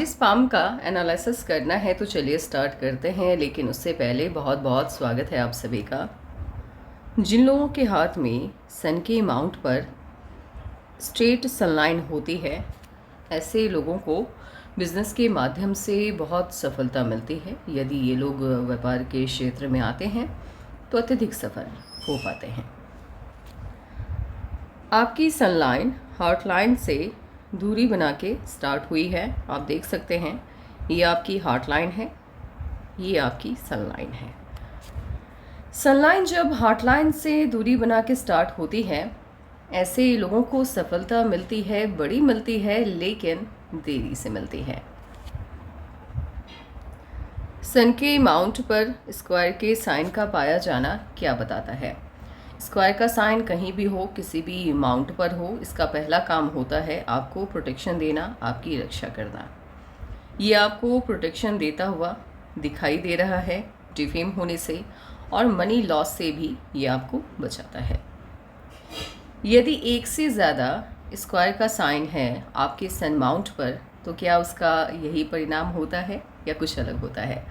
जिस पाम का एनालिसिस करना है तो चलिए स्टार्ट करते हैं, लेकिन उससे पहले बहुत बहुत स्वागत है आप सभी का। जिन लोगों के हाथ में सन के माउंट पर स्ट्रेट सनलाइन होती है, ऐसे लोगों को बिज़नेस के माध्यम से बहुत सफलता मिलती है। यदि ये लोग व्यापार के क्षेत्र में आते हैं तो अत्यधिक सफल हो पाते हैं। आपकी सनलाइन हार्ट लाइन से दूरी बना के स्टार्ट हुई है। आप देख सकते हैं, ये आपकी हार्ट लाइन है, ये आपकी सनलाइन है। सनलाइन जब हार्ट लाइन से दूरी बना के स्टार्ट होती है, ऐसे लोगों को सफलता मिलती है, बड़ी मिलती है, लेकिन देरी से मिलती है। सन के माउंट पर स्क्वायर के साइन का पाया जाना क्या बताता है? स्क्वायर का साइन कहीं भी हो, किसी भी माउंट पर हो, इसका पहला काम होता है आपको प्रोटेक्शन देना, आपकी रक्षा करना। ये आपको प्रोटेक्शन देता हुआ दिखाई दे रहा है डिफेम होने से, और मनी लॉस से भी ये आपको बचाता है। यदि एक से ज़्यादा स्क्वायर का साइन है आपके सन माउंट पर, तो क्या उसका यही परिणाम होता है या कुछ अलग होता है?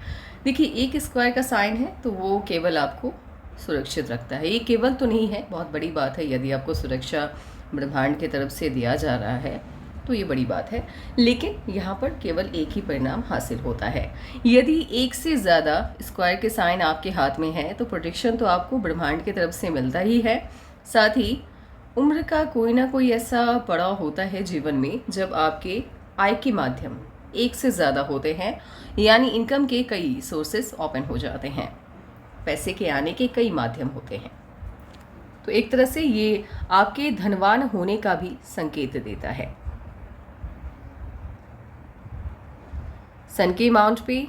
देखिए, एक स्क्वायर का साइन है तो वो केवल आपको सुरक्षित रखता है। ये केवल तो नहीं है, बहुत बड़ी बात है। यदि आपको सुरक्षा ब्रह्मांड की तरफ से दिया जा रहा है तो ये बड़ी बात है, लेकिन यहाँ पर केवल एक ही परिणाम हासिल होता है। यदि एक से ज़्यादा स्क्वायर के साइन आपके हाथ में है तो प्रोटेक्शन तो आपको ब्रह्मांड की तरफ से मिलता ही है, साथ ही उम्र का कोई ना कोई ऐसा पड़ाव होता है जीवन में जब आपके आय के माध्यम एक से ज़्यादा होते हैं, यानी इनकम के कई सोर्सेस ओपन हो जाते हैं, पैसे के आने के कई माध्यम होते हैं। तो एक तरह से ये आपके धनवान होने का भी संकेत देता है। सन के माउंट पे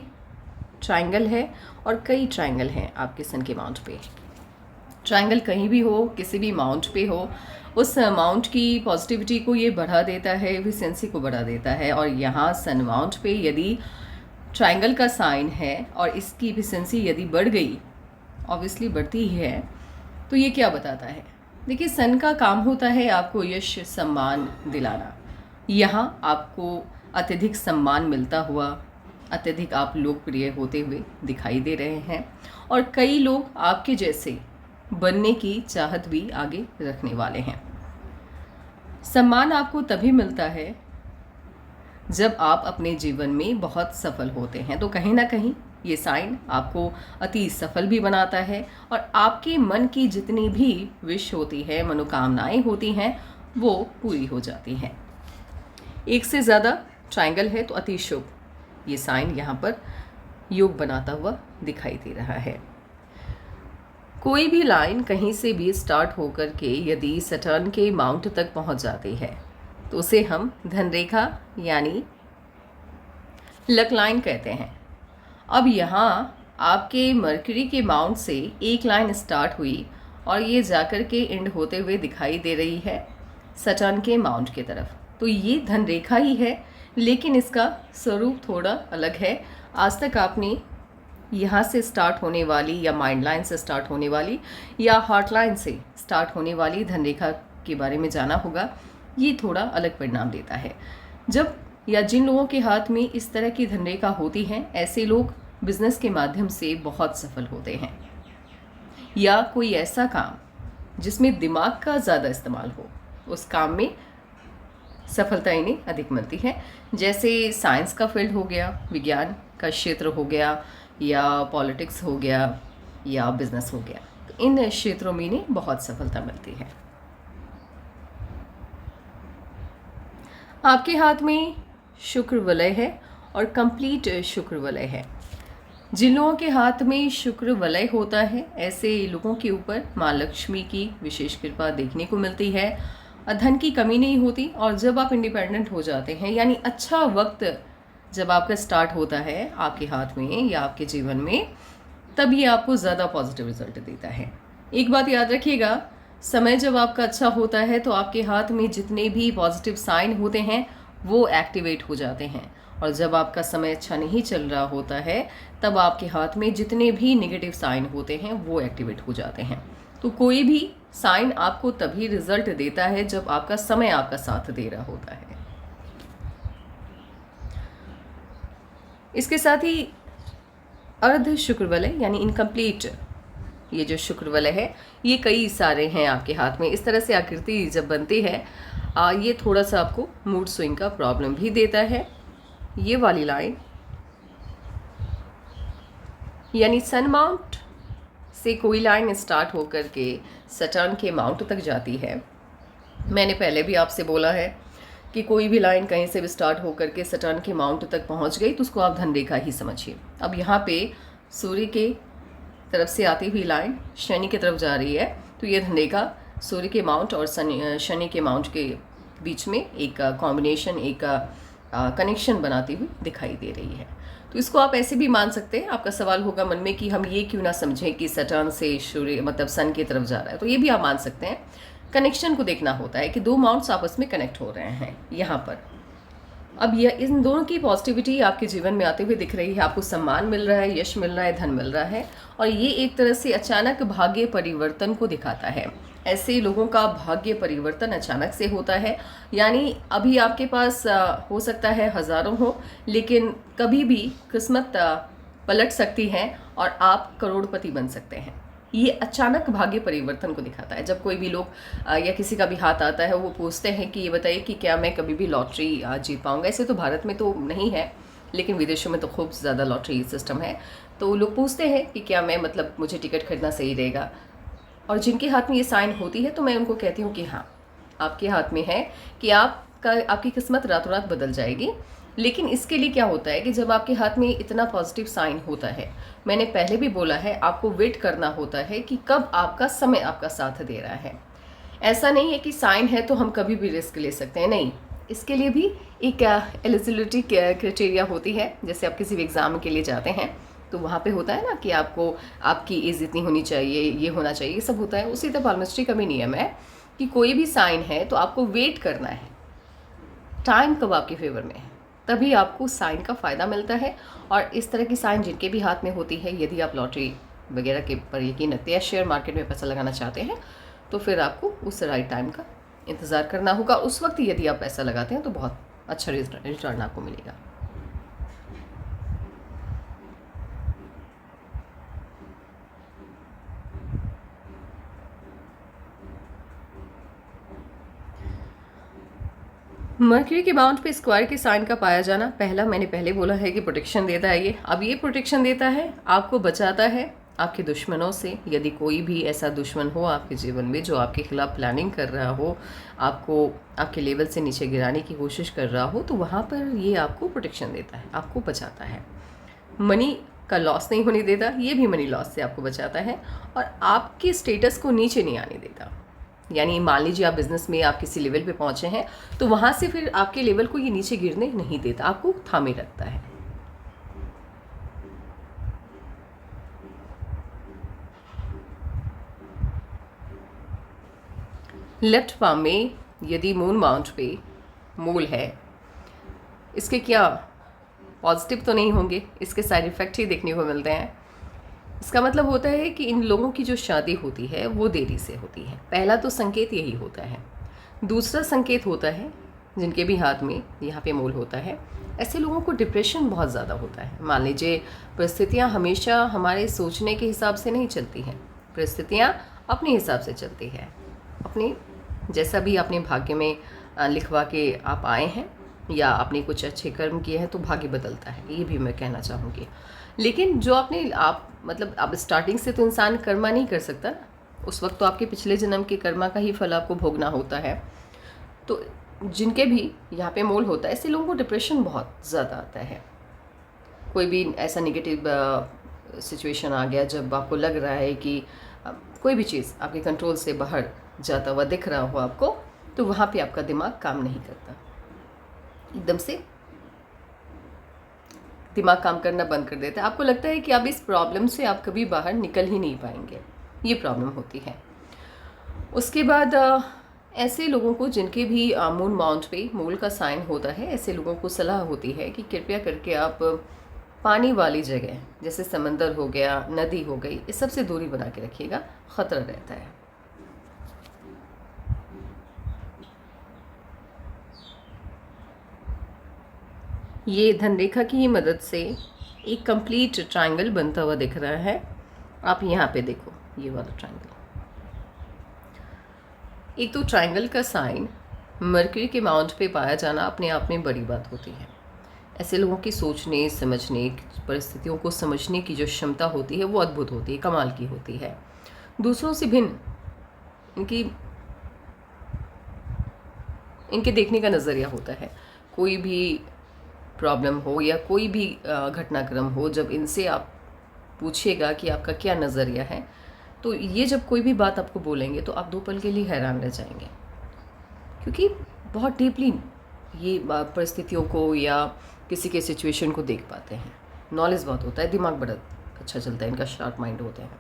ट्रायंगल है और कई ट्रायंगल हैं आपके सन के माउंट पे। ट्रायंगल कहीं भी हो, किसी भी माउंट पे हो, उस माउंट की पॉजिटिविटी को ये बढ़ा देता है, एफिशिएंसी को बढ़ा देता है। और यहाँ सन माउंट पे यदि ट्रायंगल का साइन है और इसकी एफिशिएंसी यदि बढ़ गई, ऑब्वियसली बढ़ती ही है, तो ये क्या बताता है? देखिए, सन का काम होता है आपको यश सम्मान दिलाना। यहाँ आपको अत्यधिक सम्मान मिलता हुआ, अत्यधिक आप लोकप्रिय होते हुए दिखाई दे रहे हैं, और कई लोग आपके जैसे बनने की चाहत भी आगे रखने वाले हैं। सम्मान आपको तभी मिलता है जब आप अपने जीवन में बहुत सफल होते हैं। तो कहीं ना कहीं ये साइन आपको अति सफल भी बनाता है, और आपके मन की जितनी भी विश होती है, मनोकामनाएं होती हैं, वो पूरी हो जाती हैं। एक से ज़्यादा ट्रायंगल है तो अति शुभ, ये साइन यहाँ पर योग बनाता हुआ दिखाई दे रहा है। कोई भी लाइन कहीं से भी स्टार्ट होकर के यदि सटर्न के माउंट तक पहुँच जाती है तो उसे हम धनरेखा यानी लक लाइन कहते हैं। अब यहाँ आपके मरकरी के माउंट से एक लाइन स्टार्ट हुई और ये जाकर के एंड होते हुए दिखाई दे रही है सटर्न के माउंट की तरफ। तो ये धनरेखा ही है, लेकिन इसका स्वरूप थोड़ा अलग है। आज तक आपने यहाँ से स्टार्ट होने वाली या माइंड लाइन से स्टार्ट होने वाली या हार्ट लाइन से स्टार्ट होने वाली धनरेखा के बारे में जाना होगा। ये थोड़ा अलग परिणाम देता है। जब या जिन लोगों के हाथ में इस तरह की धनरेखा होती हैं, ऐसे लोग बिजनेस के माध्यम से बहुत सफल होते हैं। या कोई ऐसा काम जिसमें दिमाग का ज़्यादा इस्तेमाल हो, उस काम में सफलता इन्हें अधिक मिलती है। जैसे साइंस का फील्ड हो गया, विज्ञान का क्षेत्र हो गया, या पॉलिटिक्स हो गया, या बिजनेस हो गया। तो इन क्षेत्रों में इन्हें बहुत सफलता मिलती है। आपके हाथ में शुक्र वलय है और कंप्लीट शुक्र वलय है। जिन लोगों के हाथ में शुक्र वलय होता है, ऐसे लोगों के ऊपर माँ लक्ष्मी की विशेष कृपा देखने को मिलती है। धन की कमी नहीं होती, और जब आप इंडिपेंडेंट हो जाते हैं, यानी अच्छा वक्त जब आपका स्टार्ट होता है आपके हाथ में या आपके जीवन में, तब ये आपको ज़्यादा पॉजिटिव रिजल्ट देता है। एक बात याद रखिएगा, समय जब आपका अच्छा होता है तो आपके हाथ में जितने भी पॉजिटिव साइन होते हैं वो एक्टिवेट हो जाते हैं, और जब आपका समय अच्छा नहीं चल रहा होता है तब आपके हाथ में जितने भी नेगेटिव साइन होते हैं वो एक्टिवेट हो जाते हैं। तो कोई भी साइन आपको तभी रिजल्ट देता है जब आपका समय आपका साथ दे रहा होता है। इसके साथ ही अर्ध शुक्रवलय यानी इनकम्प्लीट ये जो शुक्रवलय है ये कई सारे हैं आपके हाथ में। इस तरह से आकृति जब बनती है ये थोड़ा सा आपको मूड स्विंग का प्रॉब्लम भी देता है। ये वाली लाइन यानी सन माउंट से कोई लाइन स्टार्ट होकर के सटर्न के माउंट तक जाती है। मैंने पहले भी आपसे बोला है कि कोई भी लाइन कहीं से भी स्टार्ट होकर के सटर्न के माउंट तक पहुंच गई तो उसको आप धनरेखा ही समझिए। अब यहाँ पे सूर्य के तरफ से आती हुई लाइन शनि की तरफ जा रही है, तो ये धनरेखा सूर्य के माउंट और शनि के माउंट के बीच में एक कॉम्बिनेशन, एक कनेक्शन बनाती हुई दिखाई दे रही है। तो इसको आप ऐसे भी मान सकते हैं। आपका सवाल होगा मन में कि हम ये क्यों ना समझें कि सटर्न से सूर्य मतलब सन की तरफ जा रहा है, तो ये भी आप मान सकते हैं। कनेक्शन को देखना होता है कि दो माउंट्स आपस में कनेक्ट हो रहे हैं यहाँ पर। अब यह इन दोनों की पॉजिटिविटी आपके जीवन में आते हुए दिख रही है। आपको सम्मान मिल रहा है, यश मिल रहा है, धन मिल रहा है, और ये एक तरह से अचानक भाग्य परिवर्तन को दिखाता है। ऐसे लोगों का भाग्य परिवर्तन अचानक से होता है, यानी अभी आपके पास हो सकता है हज़ारों हो, लेकिन कभी भी किस्मत पलट सकती है और आप करोड़पति बन सकते हैं। ये अचानक भाग्य परिवर्तन को दिखाता है। जब कोई भी लोग या किसी का भी हाथ आता है, वो पूछते हैं कि ये बताइए कि क्या मैं कभी भी लॉटरी जीत पाऊंगा। ऐसे तो भारत में तो नहीं है, लेकिन विदेशों में तो खूब ज़्यादा लॉटरी सिस्टम है। तो लोग पूछते हैं कि क्या मैं मतलब मुझे टिकट खरीदना सही रहेगा, और जिनके हाथ में ये साइन होती है तो मैं उनको कहती हूँ कि हाँ, आपके हाथ में है कि आपकी किस्मत रातों रात बदल जाएगी। लेकिन इसके लिए क्या होता है कि जब आपके हाथ में इतना पॉजिटिव साइन होता है, मैंने पहले भी बोला है, आपको वेट करना होता है कि कब आपका समय आपका साथ दे रहा है। ऐसा नहीं है कि साइन है तो हम कभी भी रिस्क ले सकते हैं, नहीं। इसके लिए भी एक एलिजिबिलिटी क्राइटेरिया होती है। जैसे आप किसी भी एग्ज़ाम के लिए जाते हैं तो वहाँ पे होता है ना कि आपको आपकी एज इतनी होनी चाहिए, ये होना चाहिए, ये सब होता है। उसी तरह पाल्मिस्ट्री का भी नियम है कि कोई भी साइन है तो आपको वेट करना है, टाइम कब आपके फेवर में है, तभी आपको साइन का फ़ायदा मिलता है। और इस तरह की साइन जिनके भी हाथ में होती है, यदि आप लॉटरी वगैरह के पर यकीन रखते हैं, शेयर मार्केट में पैसा लगाना चाहते हैं, तो फिर आपको उस राइट टाइम का इंतज़ार करना होगा। उस वक्त यदि आप पैसा लगाते हैं तो बहुत अच्छा रिटर्न आपको मिलेगा। मर्क्यूरी के माउंट पे स्क्वायर के साइन का पाया जाना, पहला मैंने पहले बोला है कि प्रोटेक्शन देता है ये। अब ये प्रोटेक्शन देता है, आपको बचाता है आपके दुश्मनों से। यदि कोई भी ऐसा दुश्मन हो आपके जीवन में जो आपके खिलाफ प्लानिंग कर रहा हो, आपको आपके लेवल से नीचे गिराने की कोशिश कर रहा हो, तो वहाँ पर ये आपको प्रोटेक्शन देता है, आपको बचाता है। मनी का लॉस नहीं होने देता, ये भी मनी लॉस से आपको बचाता है, और आपके स्टेटस को नीचे नहीं आने देता। यानी मान लीजिए आप बिज़नेस में आप किसी लेवल पे पहुंचे हैं, तो वहाँ से फिर आपके लेवल को ये नीचे गिरने नहीं देता, आपको थामे रखता है। लेफ्ट पाम में यदि मून माउंट पे मूल है, इसके क्या पॉजिटिव तो नहीं होंगे, इसके साइड इफ़ेक्ट ही देखने को मिलते हैं। इसका मतलब होता है कि इन लोगों की जो शादी होती है वो देरी से होती है। पहला तो संकेत यही होता है। दूसरा संकेत होता है जिनके भी हाथ में यहाँ पे मूल होता है, ऐसे लोगों को डिप्रेशन बहुत ज़्यादा होता है। मान लीजिए परिस्थितियाँ हमेशा हमारे सोचने के हिसाब से नहीं चलती हैं, परिस्थितियाँ अपने हिसाब से चलती है। अपने जैसा भी अपने भाग्य में लिखवा के आप आए हैं या आपने कुछ अच्छे कर्म किए हैं तो भाग्य बदलता है, ये भी मैं कहना चाहूँगी। लेकिन जो आप मतलब अब स्टार्टिंग से तो इंसान कर्मा नहीं कर सकता ना, उस वक्त तो आपके पिछले जन्म के कर्मा का ही फल आपको भोगना होता है। तो जिनके भी यहाँ पे मोल होता है, ऐसे लोगों को डिप्रेशन बहुत ज़्यादा आता है। कोई भी ऐसा नेगेटिव सिचुएशन आ गया जब आपको लग रहा है कि कोई भी चीज़ आपके कंट्रोल से बाहर जाता हुआ दिख रहा हो आपको, तो वहाँ पे आपका दिमाग काम नहीं करता, एकदम से दिमाग काम करना बंद कर देता है। आपको लगता है कि अब इस प्रॉब्लम से आप कभी बाहर निकल ही नहीं पाएंगे, ये प्रॉब्लम होती है। उसके बाद ऐसे लोगों को जिनके भी मून माउंट पे मूल का साइन होता है, ऐसे लोगों को सलाह होती है कि कृपया करके आप पानी वाली जगह जैसे समंदर हो गया, नदी हो गई, इस सब से दूरी बना के रखिएगा, ख़तरा रहता है। ये धनरेखा की मदद से एक कंप्लीट ट्रायंगल बनता हुआ दिख रहा है। आप यहाँ पे देखो ये वाला ट्रायंगल। एक तो ट्रायंगल का साइन मरकरी के माउंट पे पाया जाना अपने आप में बड़ी बात होती है। ऐसे लोगों की सोचने समझने, परिस्थितियों को समझने की जो क्षमता होती है वो अद्भुत होती है, कमाल की होती है। दूसरों से भिन्न इनके देखने का नज़रिया होता है। कोई भी प्रॉब्लम हो या कोई भी घटनाक्रम हो, जब इनसे आप पूछिएगा कि आपका क्या नज़रिया है, तो ये जब कोई भी बात आपको बोलेंगे तो आप 2 पल के लिए हैरान रह जाएंगे, क्योंकि बहुत डीपली ये परिस्थितियों को या किसी के सिचुएशन को देख पाते हैं। नॉलेज बहुत होता है, दिमाग बड़ा अच्छा चलता है, इनका शार्प माइंड होते हैं।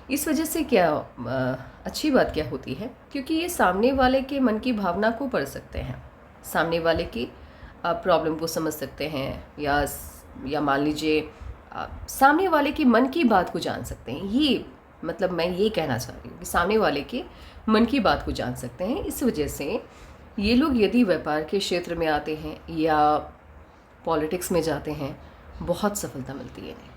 इस वजह से क्या अच्छी बात क्या होती है, क्योंकि ये सामने वाले के मन की भावना को पढ़ सकते हैं, सामने वाले की प्रॉब्लम को समझ सकते हैं, या मान लीजिए सामने वाले के मन की बात को जान सकते हैं। ये मतलब मैं ये कहना चाह रही हूँ कि सामने वाले के मन की बात को जान सकते हैं। इस वजह से ये लोग यदि व्यापार के क्षेत्र में आते हैं या पॉलिटिक्स में जाते हैं, बहुत सफलता मिलती है इन्हें।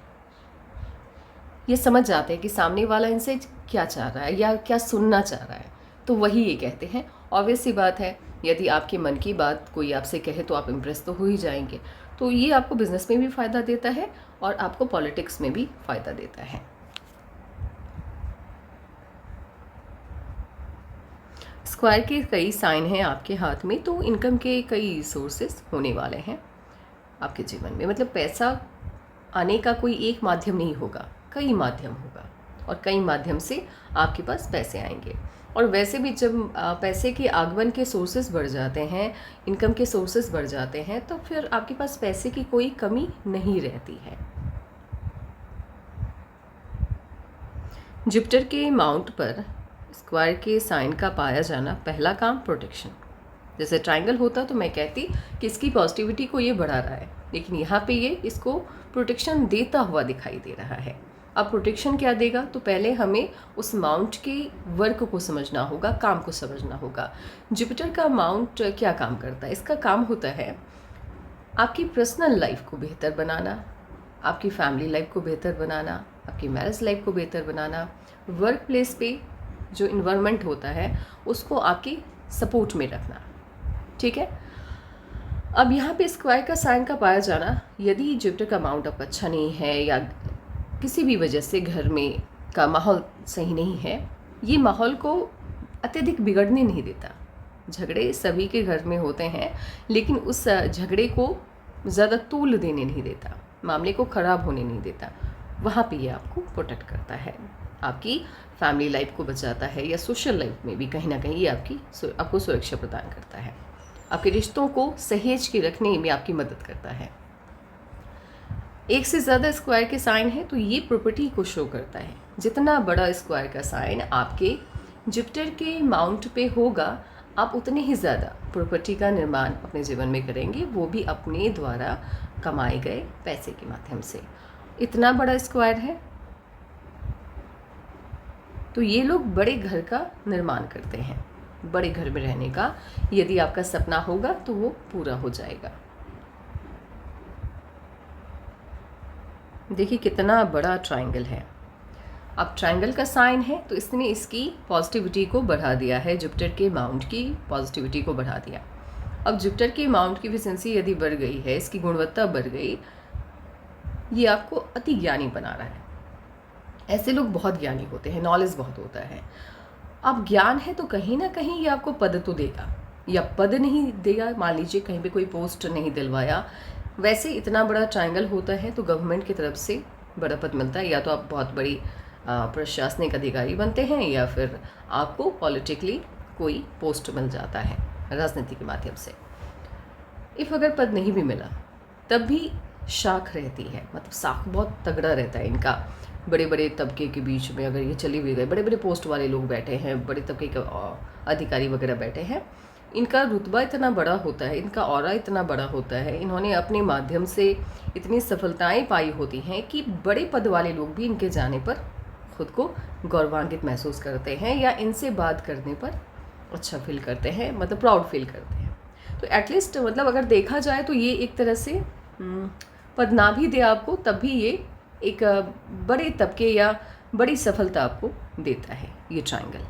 ये समझ जाते हैं कि सामने वाला इनसे क्या चाह रहा है या क्या सुनना चाह रहा है, तो वही ये कहते हैं। ऑब्वियस सी बात है, यदि आपके मन की बात कोई आपसे कहे तो आप इम्प्रेस तो हो ही जाएंगे। तो ये आपको बिजनेस में भी फ़ायदा देता है और आपको पॉलिटिक्स में भी फ़ायदा देता है। स्क्वायर के कई साइन हैं आपके हाथ में, तो इनकम के कई सोर्सेस होने वाले हैं आपके जीवन में। मतलब पैसा आने का कोई एक माध्यम नहीं होगा, कई माध्यम होगा और कई माध्यम से आपके पास पैसे आएंगे। और वैसे भी जब पैसे के आगमन के सोर्सेस बढ़ जाते हैं, इनकम के सोर्सेस बढ़ जाते हैं, तो फिर आपके पास पैसे की कोई कमी नहीं रहती है। जुपिटर के माउंट पर स्क्वायर के साइन का पाया जाना, पहला काम प्रोटेक्शन। जैसे ट्रायंगल होता तो मैं कहती कि इसकी पॉजिटिविटी को ये बढ़ा रहा है, लेकिन यहाँ पे ये इसको प्रोटेक्शन देता हुआ दिखाई दे रहा है। अब प्रोटेक्शन क्या देगा, तो पहले हमें उस माउंट के वर्क को समझना होगा, काम को समझना होगा। जुपिटर का माउंट क्या काम करता है? इसका काम होता है आपकी पर्सनल लाइफ को बेहतर बनाना, आपकी फैमिली लाइफ को बेहतर बनाना, आपकी मैरिज लाइफ को बेहतर बनाना, वर्क प्लेस पे जो इन्वायरमेंट होता है उसको आपकी सपोर्ट में रखना। ठीक है। अब यहाँ पे स्क्वायर का साइन का पाया जाना, यदि जुपिटर का माउंट आपका अच्छा नहीं है या किसी भी वजह से घर में का माहौल सही नहीं है, ये माहौल को अत्यधिक बिगड़ने नहीं देता। झगड़े सभी के घर में होते हैं, लेकिन उस झगड़े को ज़्यादा तूल देने नहीं देता, मामले को ख़राब होने नहीं देता। वहाँ पे ये आपको प्रोटेक्ट करता है, आपकी फैमिली लाइफ को बचाता है, या सोशल लाइफ में भी कहीं ना कहीं ये आपको सुरक्षा प्रदान करता है, आपके रिश्तों को सहेज के रखने में आपकी मदद करता है। एक से ज़्यादा स्क्वायर के साइन है तो ये प्रॉपर्टी को शो करता है। जितना बड़ा स्क्वायर का साइन आपके जुपिटर के माउंट पे होगा, आप उतने ही ज़्यादा प्रॉपर्टी का निर्माण अपने जीवन में करेंगे, वो भी अपने द्वारा कमाए गए पैसे के माध्यम से। इतना बड़ा स्क्वायर है तो ये लोग बड़े घर का निर्माण करते हैं, बड़े घर में रहने का यदि आपका सपना होगा तो वो पूरा हो जाएगा। देखिए कितना बड़ा ट्रायंगल है। अब ट्रायंगल का साइन है तो इसने इसकी पॉजिटिविटी को बढ़ा दिया है, जुपिटर के माउंट की पॉजिटिविटी को बढ़ा दिया। अब जुपिटर के माउंट की एफिशिएंसी यदि बढ़ गई है, इसकी गुणवत्ता बढ़ गई, ये आपको अति ज्ञानी बना रहा है। ऐसे लोग बहुत ज्ञानी होते हैं, नॉलेज बहुत होता है। अब ज्ञान है तो कहीं ना कहीं ये आपको पद तो देगा, या पद नहीं देगा, मान लीजिए कहीं पे कोई पोस्ट नहीं दिलवाया, वैसे इतना बड़ा ट्रायंगल होता है तो गवर्नमेंट की तरफ से बड़ा पद मिलता है, या तो आप बहुत बड़ी प्रशासनिक अधिकारी बनते हैं या फिर आपको पॉलिटिकली कोई पोस्ट मिल जाता है राजनीति के माध्यम से। इफ़ अगर पद नहीं भी मिला तब भी शाख रहती है, मतलब शाख बहुत तगड़ा रहता है इनका। बड़े बड़े तबके के बीच में अगर ये चले भी गए, बड़े बड़े पोस्ट वाले लोग बैठे हैं, बड़े तबके के अधिकारी वगैरह बैठे हैं, इनका रुतबा इतना बड़ा होता है, इनका ऑरा इतना बड़ा होता है, इन्होंने अपने माध्यम से इतनी सफलताएं पाई होती हैं कि बड़े पद वाले लोग भी इनके जाने पर खुद को गौरवान्वित महसूस करते हैं, या इनसे बात करने पर अच्छा फील करते हैं, मतलब प्राउड फील करते हैं। तो एटलीस्ट मतलब अगर देखा जाए तो ये एक तरह से पद ना भी दे आपको, तब भी ये एक बड़े तबके या बड़ी सफलता आपको देता है ये ट्रायंगल।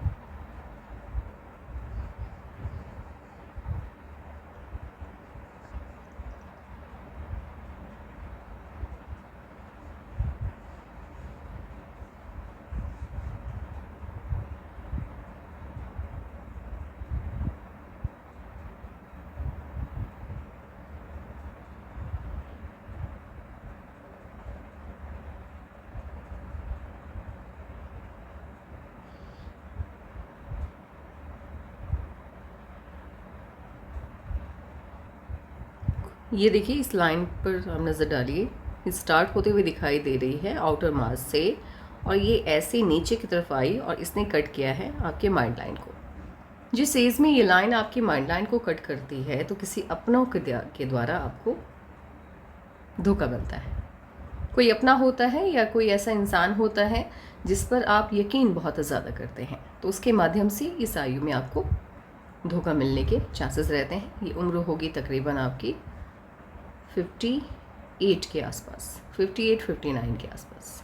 ये देखिए इस लाइन पर आप नज़र डालिए, ये स्टार्ट होते हुए दिखाई दे रही है आउटर मास से, और ये ऐसे नीचे की तरफ आई और इसने कट किया है आपके माइंड लाइन को। जिस एज में ये लाइन आपकी माइंड लाइन को कट करती है तो किसी अपनों के द्वारा आपको धोखा मिलता है। कोई अपना होता है या कोई ऐसा इंसान होता है जिस पर आप यकीन बहुत ज़्यादा करते हैं, तो उसके माध्यम से इस आयु में आपको धोखा मिलने के चांसेस रहते हैं। ये उम्र होगी तकरीबन आपकी 58 के आसपास, 58-59 के आसपास।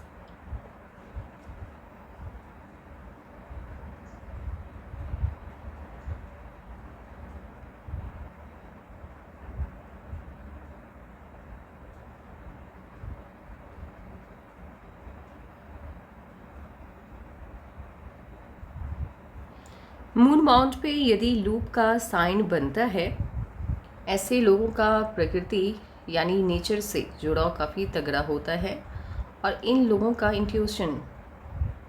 मून माउंट पे यदि लूप का साइन बनता है, ऐसे लोगों का प्रकृति यानी नेचर से जुड़ाव काफ़ी तगड़ा होता है, और इन लोगों का इंट्यूशन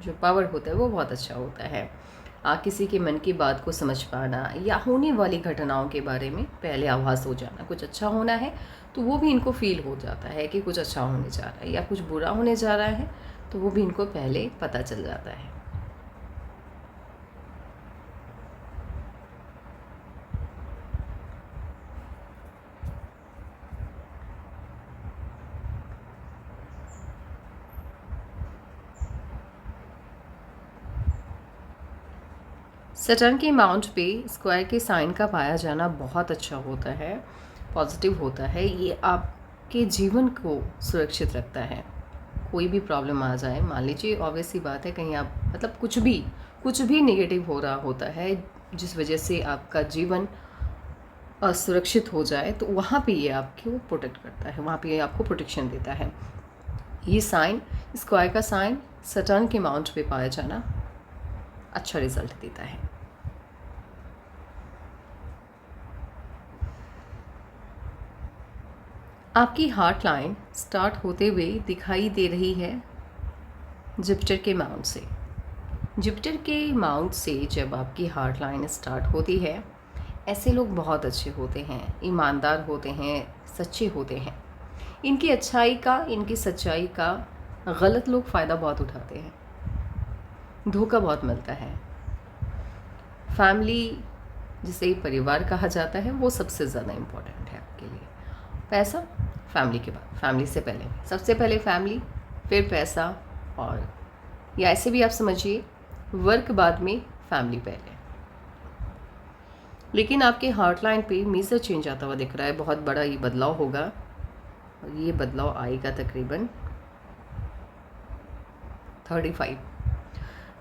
जो पावर होता है वो बहुत अच्छा होता है। किसी के मन की बात को समझ पाना या होने वाली घटनाओं के बारे में पहले आभास हो जाना, कुछ अच्छा होना है तो वो भी इनको फील हो जाता है कि कुछ अच्छा होने जा रहा है, या कुछ बुरा होने जा रहा है तो वो भी इनको पहले पता चल जाता है। सैटर्न के माउंट पे स्क्वायर के साइन का पाया जाना बहुत अच्छा होता है, पॉजिटिव होता है। ये आपके जीवन को सुरक्षित रखता है। कोई भी प्रॉब्लम आ जाए, मान लीजिए ऑब्वियस सी बात है कहीं आप मतलब कुछ भी नेगेटिव हो रहा होता है जिस वजह से आपका जीवन असुरक्षित हो जाए, तो वहाँ पे ये आपको प्रोटेक्ट करता है, वहाँ पे ये आपको प्रोटेक्शन देता है। ये साइन, स्क्वायर का साइन सैटर्न के माउंट पे पाया जाना अच्छा रिजल्ट देता है। आपकी हार्ट लाइन स्टार्ट होते हुए दिखाई दे रही है जुपिटर के माउंट से। जुपिटर के माउंट से जब आपकी हार्ट लाइन स्टार्ट होती है, ऐसे लोग बहुत अच्छे होते हैं, ईमानदार होते हैं, सच्चे होते हैं। इनकी अच्छाई का, इनकी सच्चाई का गलत लोग फ़ायदा बहुत उठाते हैं, धोखा बहुत मिलता है। फैमिली, जिसे परिवार कहा जाता है, वो सबसे ज़्यादा इम्पोर्टेंट है आपके लिए। पैसा फैमिली के बाद, फैमिली से पहले, सबसे पहले फैमिली, फिर पैसा, और या ऐसे भी आप समझिए वर्क बाद में, फैमिली पहले। लेकिन आपके हार्ट लाइन पे मेजर चेंज आता हुआ दिख रहा है, बहुत बड़ा ये बदलाव होगा, और ये बदलाव आएगा तकरीबन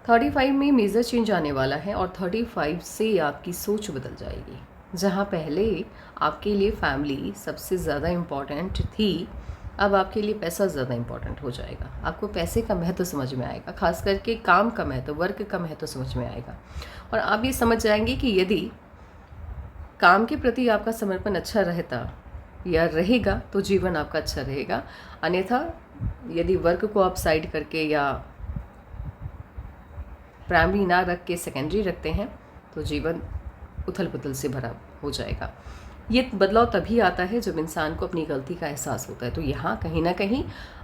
35 में मेजर चेंज आने वाला है, और 35 से आपकी सोच बदल जाएगी। जहाँ पहले आपके लिए फैमिली सबसे ज़्यादा इम्पॉर्टेंट थी, अब आपके लिए पैसा ज़्यादा इम्पॉर्टेंट हो जाएगा। आपको पैसे का महत्व समझ में आएगा, खास करके काम का महत्व, वर्क का महत्व समझ में आएगा, और आप ये समझ जाएंगे कि यदि काम के प्रति आपका समर्पण अच्छा रहता या रहेगा तो जीवन आपका अच्छा रहेगा। अन्यथा यदि वर्क को आप साइड करके या प्राइमरी ना रख के सेकेंडरी रखते हैं तो जीवन उथल पुथल से भरा हो जाएगा। ये बदलाव तभी आता है जब इंसान को अपनी गलती का एहसास होता है। तो यहाँ कहीं ना कहीं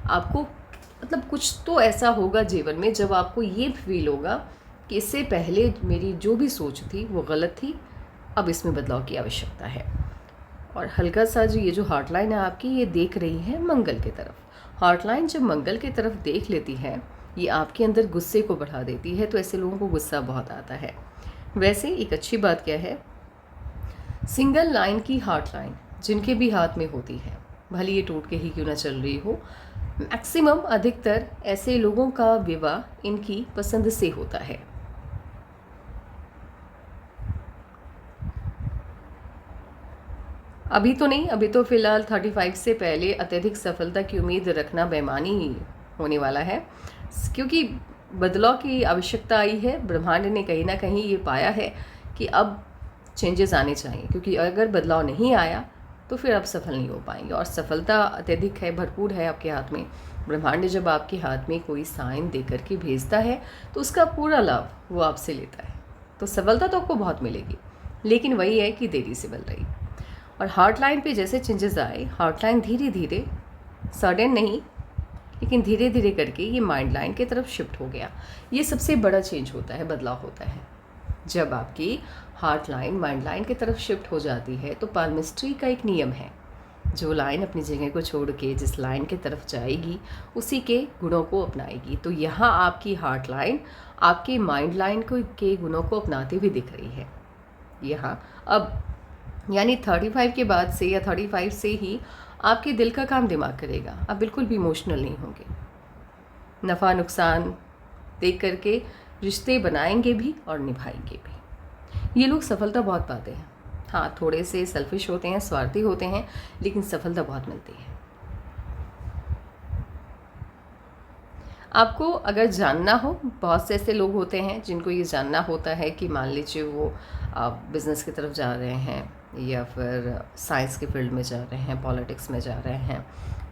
आपको मतलब कुछ तो ऐसा होगा जीवन में जब आपको ये फील होगा कि इससे पहले मेरी जो भी सोच थी वो गलत थी, अब इसमें बदलाव की आवश्यकता है। और हल्का सा जो ये जो हार्ट लाइन है आपकी, ये देख रही है मंगल की तरफ। हार्ट लाइन जब मंगल की तरफ देख लेती है, ये आपके अंदर गुस्से को बढ़ा देती है, तो ऐसे लोगों को गुस्सा बहुत आता है। वैसे एक अच्छी बात क्या है, सिंगल लाइन की हार्ट लाइन जिनके भी हाथ में होती है, भले ये टूट के ही क्यों ना चल रही हो, मैक्सिमम अधिकतर ऐसे लोगों का विवाह इनकी पसंद से होता है। अभी तो नहीं, अभी तो फिलहाल 35 से पहले अत्यधिक सफलता की उम्मीद रखना बेईमानी ही होने वाला है, क्योंकि बदलाव की आवश्यकता आई है। ब्रह्मांड ने कहीं ना कहीं ये पाया है कि अब चेंजेस आने चाहिए, क्योंकि अगर बदलाव नहीं आया तो फिर आप सफल नहीं हो पाएंगे। और सफलता अत्यधिक है, भरपूर है आपके हाथ में। ब्रह्मांड जब आपके हाथ में कोई साइन दे करके भेजता है तो उसका पूरा लाभ वो आपसे लेता है। तो सफलता तो आपको बहुत मिलेगी, लेकिन वही है कि देरी से मिल रही। और हार्ट लाइन पे जैसे चेंजेस आए, हार्ट लाइन धीरे धीरे, सडन नहीं लेकिन धीरे धीरे करके ये माइंड लाइन की तरफ शिफ्ट हो गया। ये सबसे बड़ा चेंज होता है, बदलाव होता है। जब आपकी हार्ट लाइन माइंड लाइन की तरफ शिफ्ट हो जाती है तो पाल्मिस्ट्री का एक नियम है, जो लाइन अपनी जगह को छोड़ के जिस लाइन की तरफ जाएगी उसी के गुणों को अपनाएगी। तो यहाँ आपकी हार्ट लाइन आपके माइंड लाइन के गुणों को अपनाते हुए दिख रही है यहाँ। अब यानी 35 के बाद से या 35 से ही आपके दिल का काम दिमाग करेगा। आप बिल्कुल भी इमोशनल नहीं होंगे। नफ़ा नुकसान देख करके रिश्ते बनाएंगे भी और निभाएंगे भी। ये लोग सफलता बहुत पाते हैं। हाँ, थोड़े से सेल्फिश होते हैं, स्वार्थी होते हैं, लेकिन सफलता बहुत मिलती है। आपको अगर जानना हो, बहुत से ऐसे लोग होते हैं जिनको ये जानना होता है कि मान लीजिए वो बिज़नेस की तरफ जा रहे हैं या फिर साइंस के फील्ड में जा रहे हैं, पॉलिटिक्स में जा रहे हैं,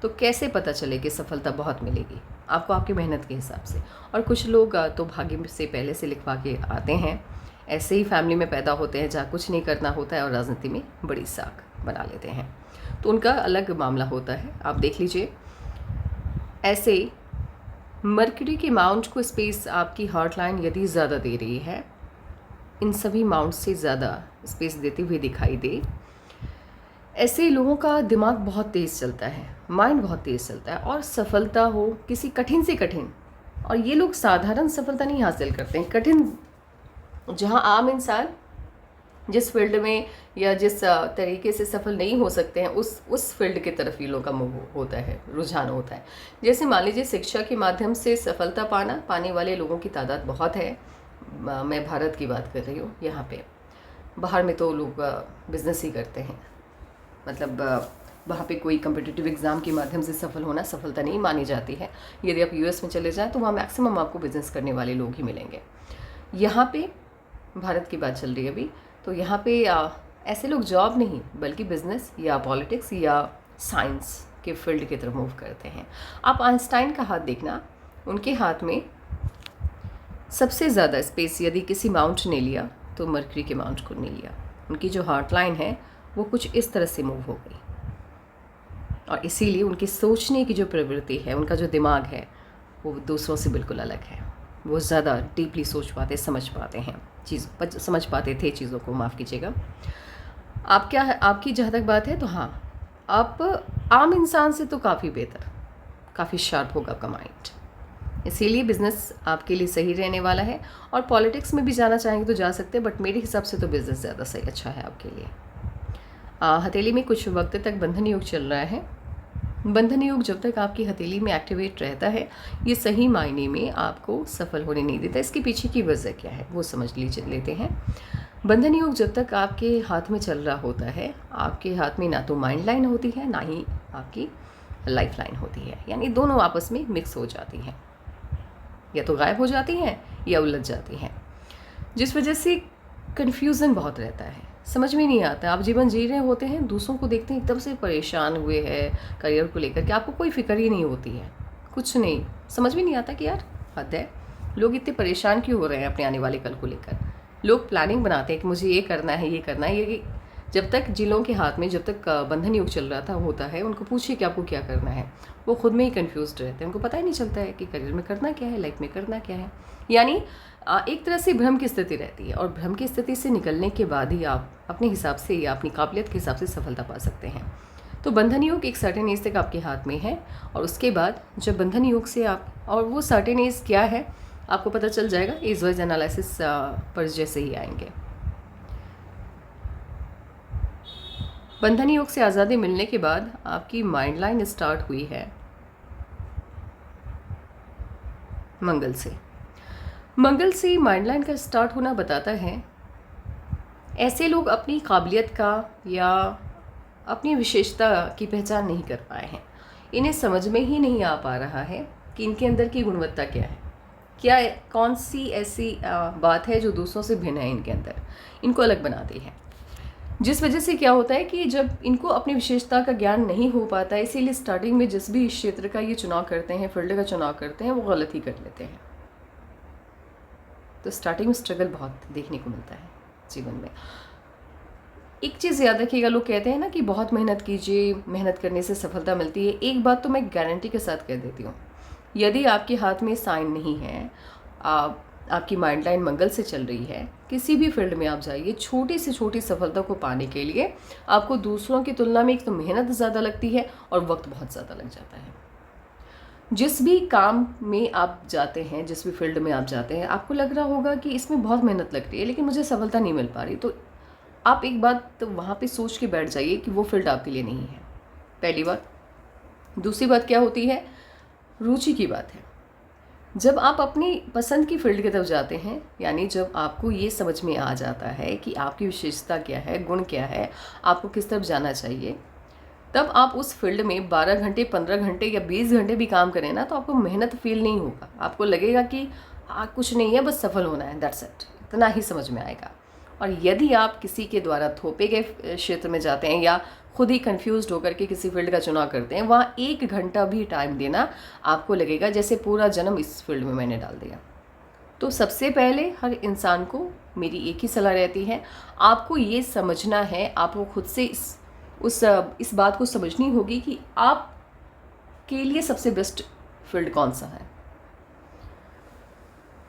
तो कैसे पता चले कि सफलता बहुत मिलेगी आपको आपकी मेहनत के हिसाब से। और कुछ लोग तो भाग्य से पहले से लिखवा के आते हैं, ऐसे ही फैमिली में पैदा होते हैं जहाँ कुछ नहीं करना होता है और राजनीति में बड़ी साख बना लेते हैं, तो उनका अलग मामला होता है। आप देख लीजिए, ऐसे मर्क्यूरी के माउंट को स्पेस आपकी हार्ट लाइन यदि ज़्यादा दे रही है, इन सभी माउंट से ज़्यादा स्पेस देते हुए दिखाई दे, ऐसे लोगों का दिमाग बहुत तेज़ चलता है, माइंड बहुत तेज़ चलता है, और सफलता हो किसी कठिन से कठिन, और ये लोग साधारण सफलता नहीं हासिल करते हैं, कठिन, जहाँ आम इंसान जिस फील्ड में या जिस तरीके से सफल नहीं हो सकते हैं उस फील्ड की तरफ ये लोगों का मुँह होता है, रुझान होता है। जैसे मान लीजिए शिक्षा के माध्यम से सफलता पाने वाले लोगों की तादाद बहुत है। मैं भारत की बात कर रही हूँ यहाँ पे। बाहर में तो लोग बिजनेस ही करते हैं, मतलब वहाँ पे कोई कम्पिटिटिव एग्ज़ाम के माध्यम से सफल होना सफलता नहीं मानी जाती है। यदि आप यूएस में चले जाएँ तो वहाँ मैक्सिमम आपको बिजनेस करने वाले लोग ही मिलेंगे। यहाँ पे भारत की बात चल रही है अभी, तो यहाँ पे ऐसे लोग जॉब नहीं बल्कि बिजनेस या पॉलिटिक्स या साइंस के फील्ड की तरफ मूव करते हैं। आप आइंस्टाइन का हाथ देखना, उनके हाथ में सबसे ज़्यादा स्पेस यदि किसी माउंट ने लिया तो मर्क्यूरी के माउंट को नहीं लिया। उनकी जो हार्ट लाइन है वो कुछ इस तरह से मूव हो गई, और इसीलिए उनकी सोचने की जो प्रवृत्ति है, उनका जो दिमाग है, वो दूसरों से बिल्कुल अलग है। वो ज़्यादा डीपली सोच पाते, समझ पाते हैं समझ पाते थे चीज़ों को, माफ़ कीजिएगा। आपकी जहाँ तक बात है तो हाँ, आप आम इंसान से तो काफ़ी बेहतर, काफ़ी शार्प होगा आपका माइंड, इसीलिए बिज़नेस आपके लिए सही रहने वाला है। और पॉलिटिक्स में भी जाना चाहेंगे तो जा सकते हैं, बट मेरे हिसाब से तो बिज़नेस ज़्यादा सही अच्छा है आपके लिए। हथेली में कुछ वक्त तक बंधन योग चल रहा है। बंधन योग जब तक आपकी हथेली में एक्टिवेट रहता है, ये सही मायने में आपको सफल होने नहीं देता। इसके पीछे की वजह क्या है वो समझ लेते हैं। बंधन योग जब तक आपके हाथ में चल रहा होता है, आपके हाथ में ना तो माइंड लाइन होती है, ना ही आपकी लाइफ लाइन होती है, यानी दोनों आपस में मिक्स हो जाती हैं, या तो गायब हो जाती हैं या उलझ जाती हैं, जिस वजह से कन्फ्यूज़न बहुत रहता है, समझ में नहीं आता। आप जीवन जी रहे होते हैं, दूसरों को देखते हैं एकदम से परेशान हुए हैं करियर को लेकर के, आपको कोई फिक्र ही नहीं होती है, कुछ नहीं, समझ में नहीं आता कि यार हद है, लोग इतने परेशान क्यों हो रहे हैं अपने आने वाले कल को लेकर। लोग प्लानिंग बनाते हैं कि मुझे ये करना है, ये करना है, ये जब तक जिन लोगों के हाथ में जब तक बंधन योग चल रहा होता है, उनको पूछिए कि आपको क्या करना है, वो खुद में ही कन्फ्यूज़ड रहते हैं, उनको पता ही नहीं चलता है कि करियर में करना क्या है, लाइफ में करना क्या है। यानी एक तरह से भ्रम की स्थिति रहती है, और भ्रम की स्थिति से निकलने के बाद ही आप अपने हिसाब से या अपनी काबिलियत के हिसाब से सफलता पा सकते हैं। तो बंधन योग एक सर्टेन एज तक आपके हाथ में है, और उसके बाद जब बंधन योग से आप, और वो सर्टेन एज क्या है आपको पता चल जाएगा, एज वाइज एनालिसिस पर जैसे ही आएंगे। बंधन योग से आज़ादी मिलने के बाद आपकी माइंड लाइन स्टार्ट हुई है मंगल से। मंगल से माइंड लाइन का स्टार्ट होना बताता है ऐसे लोग अपनी काबिलियत का या अपनी विशेषता की पहचान नहीं कर पाए हैं। इन्हें समझ में ही नहीं आ पा रहा है कि इनके अंदर की गुणवत्ता क्या है, क्या कौन सी ऐसी बात है जो दूसरों से भिन्न है, इनके अंदर इनको अलग बनाती है। जिस वजह से क्या होता है कि जब इनको अपनी विशेषता का ज्ञान नहीं हो पाता है, इसीलिए स्टार्टिंग में जिस भी क्षेत्र का ये चुनाव करते हैं, फील्ड का चुनाव करते हैं, वो गलत ही कर लेते हैं। तो स्टार्टिंग में स्ट्रगल बहुत देखने को मिलता है जीवन में। एक चीज़ याद रखिएगा, लोग कहते हैं ना कि बहुत मेहनत कीजिए, मेहनत करने से सफलता मिलती है। एक बात तो मैं गारंटी के साथ कह देती हूँ, यदि आपके हाथ में साइन नहीं है, आपकी माइंड लाइन मंगल से चल रही है, किसी भी फील्ड में आप जाइए, छोटी से छोटी सफलता को पाने के लिए आपको दूसरों की तुलना में एक तो मेहनत ज़्यादा लगती है और वक्त बहुत ज़्यादा लग जाता है। जिस भी काम में आप जाते हैं, जिस भी फील्ड में आप जाते हैं, आपको लग रहा होगा कि इसमें बहुत मेहनत लग रही है लेकिन मुझे सफलता नहीं मिल पा रही, तो आप एक बात तो वहाँ पे सोच के बैठ जाइए कि वो फील्ड आपके लिए नहीं है, पहली बात। दूसरी बात क्या होती है, रुचि की बात है। जब आप अपनी पसंद की फील्ड की तरफ जाते हैं, यानी जब आपको ये समझ में आ जाता है कि आपकी विशेषता क्या है, गुण क्या है, आपको किस तरफ जाना चाहिए, तब आप उस फील्ड में 12 घंटे, 15 घंटे या 20 घंटे भी काम करें ना, तो आपको मेहनत फील नहीं होगा। आपको लगेगा कि कुछ नहीं है, बस सफल होना है, दैट्स इट, इतना ही समझ में आएगा। और यदि आप किसी के द्वारा थोपे गए क्षेत्र में जाते हैं या खुद ही कंफ्यूज्ड होकर के किसी फील्ड का चुनाव करते हैं, वहाँ 1 घंटा भी टाइम देना आपको लगेगा जैसे पूरा जन्म इस फील्ड में मैंने डाल दिया। तो सबसे पहले हर इंसान को मेरी एक ही सलाह रहती है, आपको ये समझना है, आपको खुद से इस बात को समझनी होगी कि आप के लिए सबसे बेस्ट फील्ड कौन सा है।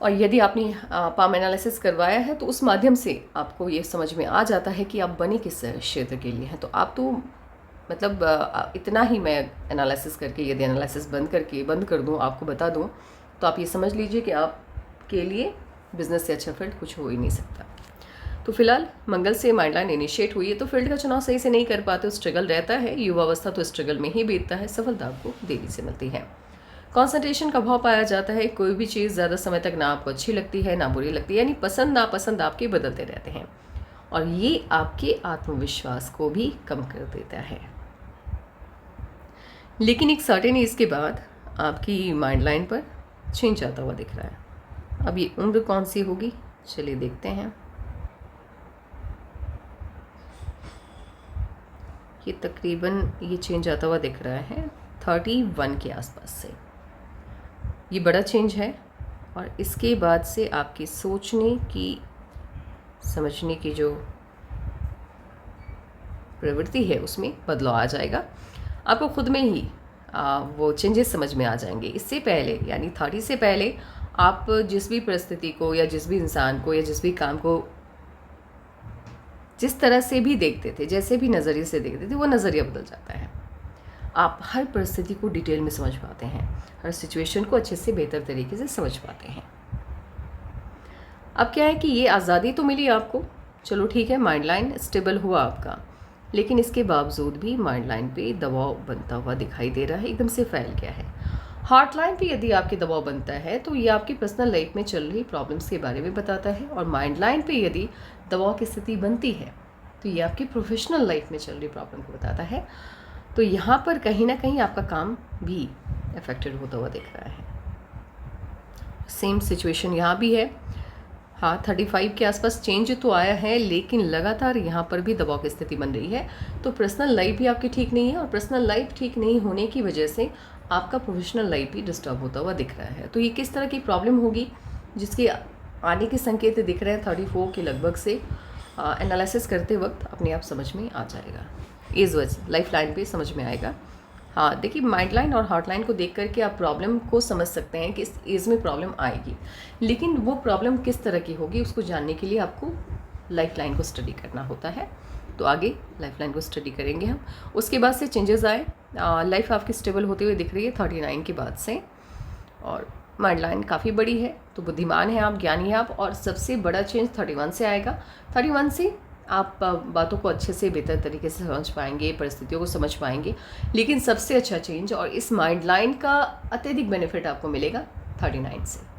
और यदि आपने पाम एनालिसिस करवाया है तो उस माध्यम से आपको ये समझ में आ जाता है कि आप बने किस क्षेत्र के लिए हैं। तो आप तो मतलब इतना ही मैं एनालिसिस करके, यदि एनालिसिस बंद कर दूँ, आपको बता दूँ, तो आप ये समझ लीजिए कि आपके लिए बिज़नेस से अच्छा फील्ड कुछ हो ही नहीं सकता। तो फिलहाल मंगल से माइंड लाइन इनिशिएट हुई है, तो फील्ड का चुनाव सही से नहीं कर पाते, स्ट्रगल रहता है। युवावस्था तो स्ट्रगल में ही बीतता है, सफलता आपको देरी से मिलती है। कंसंट्रेशन का अभाव पाया जाता है, कोई भी चीज़ ज़्यादा समय तक ना आपको अच्छी लगती है ना बुरी लगती है, यानी पसंद नापसंद आपके बदलते रहते हैं और ये आपके आत्मविश्वास को भी कम कर देता है। लेकिन एक सर्टेन एज के बाद आपकी माइंड लाइन पर चेंज आता हुआ दिख रहा है। अब ये उम्र कौन सी होगी, चलिए देखते हैं। ये तकरीबन ये चेंज आता हुआ दिख रहा है 31 के आसपास से। ये बड़ा चेंज है और इसके बाद से आपकी सोचने की, समझने की जो प्रवृत्ति है उसमें बदलाव आ जाएगा। आपको खुद में ही वो चेंजेस समझ में आ जाएंगे। इससे पहले यानी 30 से पहले आप जिस भी परिस्थिति को या जिस भी इंसान को या जिस भी काम को जिस तरह से भी देखते थे, जैसे भी नज़रिए से देखते थे, वो नज़रिया बदल जाता है। आप हर परिस्थिति को डिटेल में समझ पाते हैं, हर सिचुएशन को अच्छे से बेहतर तरीके से समझ पाते हैं। अब क्या है कि ये आज़ादी तो मिली आपको, चलो ठीक है, माइंड लाइन स्टेबल हुआ आपका, लेकिन इसके बावजूद भी माइंड लाइन पे दबाव बनता हुआ दिखाई दे रहा है, एकदम से फैल गया है। हार्ट लाइन पे यदि आपके दबाव बनता है तो ये आपकी पर्सनल लाइफ में चल रही प्रॉब्लम्स के बारे में बताता है, और माइंड लाइन पे यदि दबाव की स्थिति बनती है तो ये आपकी प्रोफेशनल लाइफ में चल रही प्रॉब्लम को बताता है। तो यहाँ पर कहीं ना कहीं आपका काम भी अफेक्टेड होता हुआ दिख रहा है। सेम सिचुएशन यहाँ भी है। हाँ, 35 के आसपास चेंज तो आया है, लेकिन लगातार यहाँ पर भी दबाव की स्थिति बन रही है। तो पर्सनल लाइफ भी आपकी ठीक नहीं है, और पर्सनल लाइफ ठीक नहीं होने की वजह से आपका प्रोफेशनल लाइफ भी डिस्टर्ब होता हुआ दिख रहा है। तो ये किस तरह की प्रॉब्लम होगी जिसके आने के संकेत दिख रहे हैं 34 के लगभग से, एनालिसिस करते वक्त अपने आप समझ में आ जाएगा। एज वाइज लाइफ लाइन पे समझ में आएगा। हाँ, देखिए, माइंड लाइन और हार्ट लाइन को देख करके आप प्रॉब्लम को समझ सकते हैं कि इस एज में प्रॉब्लम आएगी, लेकिन वो प्रॉब्लम किस तरह की होगी उसको जानने के लिए आपको लाइफ लाइन को स्टडी करना होता है। तो आगे लाइफ लाइन को स्टडी करेंगे हम। उसके बाद से चेंजेस आए, लाइफ आपकी स्टेबल होते हुए दिख रही है 39 के बाद से, और माइंड लाइन काफ़ी बड़ी है, तो बुद्धिमान है आप, ज्ञानी है आप। और सबसे बड़ा चेंज 31 से आएगा। 31 से आप बातों को अच्छे से बेहतर तरीके से समझ पाएंगे, परिस्थितियों को समझ पाएंगे। लेकिन सबसे अच्छा चेंज और इस माइंड लाइन का अत्यधिक बेनिफिट आपको मिलेगा 39 से।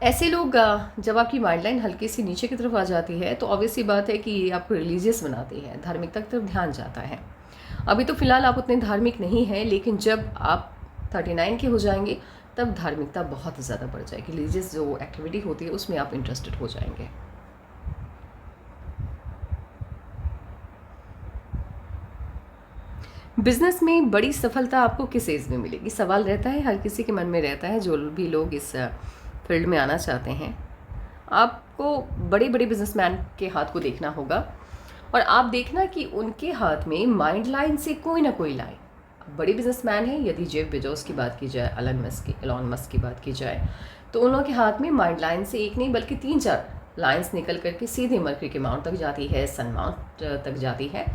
ऐसे लोग जब आपकी माइंड लाइन हल्की सी नीचे की तरफ आ जाती है तो ऑब्वियस सी बात है कि ये आपको रिलीजियस बनाती है, धार्मिकता की तरफ ध्यान जाता है। अभी तो फिलहाल आप उतने धार्मिक नहीं हैं, लेकिन जब आप 39 के हो जाएंगे तब धार्मिकता बहुत ज़्यादा बढ़ जाएगी। रिलीजियस जो एक्टिविटी होती है उसमें आप इंटरेस्टेड हो जाएंगे। बिजनेस में बड़ी सफलता आपको किस एज में मिलेगी, सवाल रहता है, हर किसी के मन में रहता है, जो भी लोग इस फील्ड में आना चाहते हैं। आपको बड़े बड़े बिजनेसमैन के हाथ को देखना होगा और आप देखना कि उनके हाथ में माइंड लाइन से कोई ना कोई लाइन। बड़े बिजनेसमैन हैं, यदि जेफ बेजोस की बात की जाए, एलन मस्क की बात की जाए, तो उन लोगों के हाथ में माइंड लाइन से एक नहीं बल्कि 3-4 लाइन्स निकल करके सीधे मर्क्यूरी के माउंट तक जाती है, सन माउंट तक जाती है।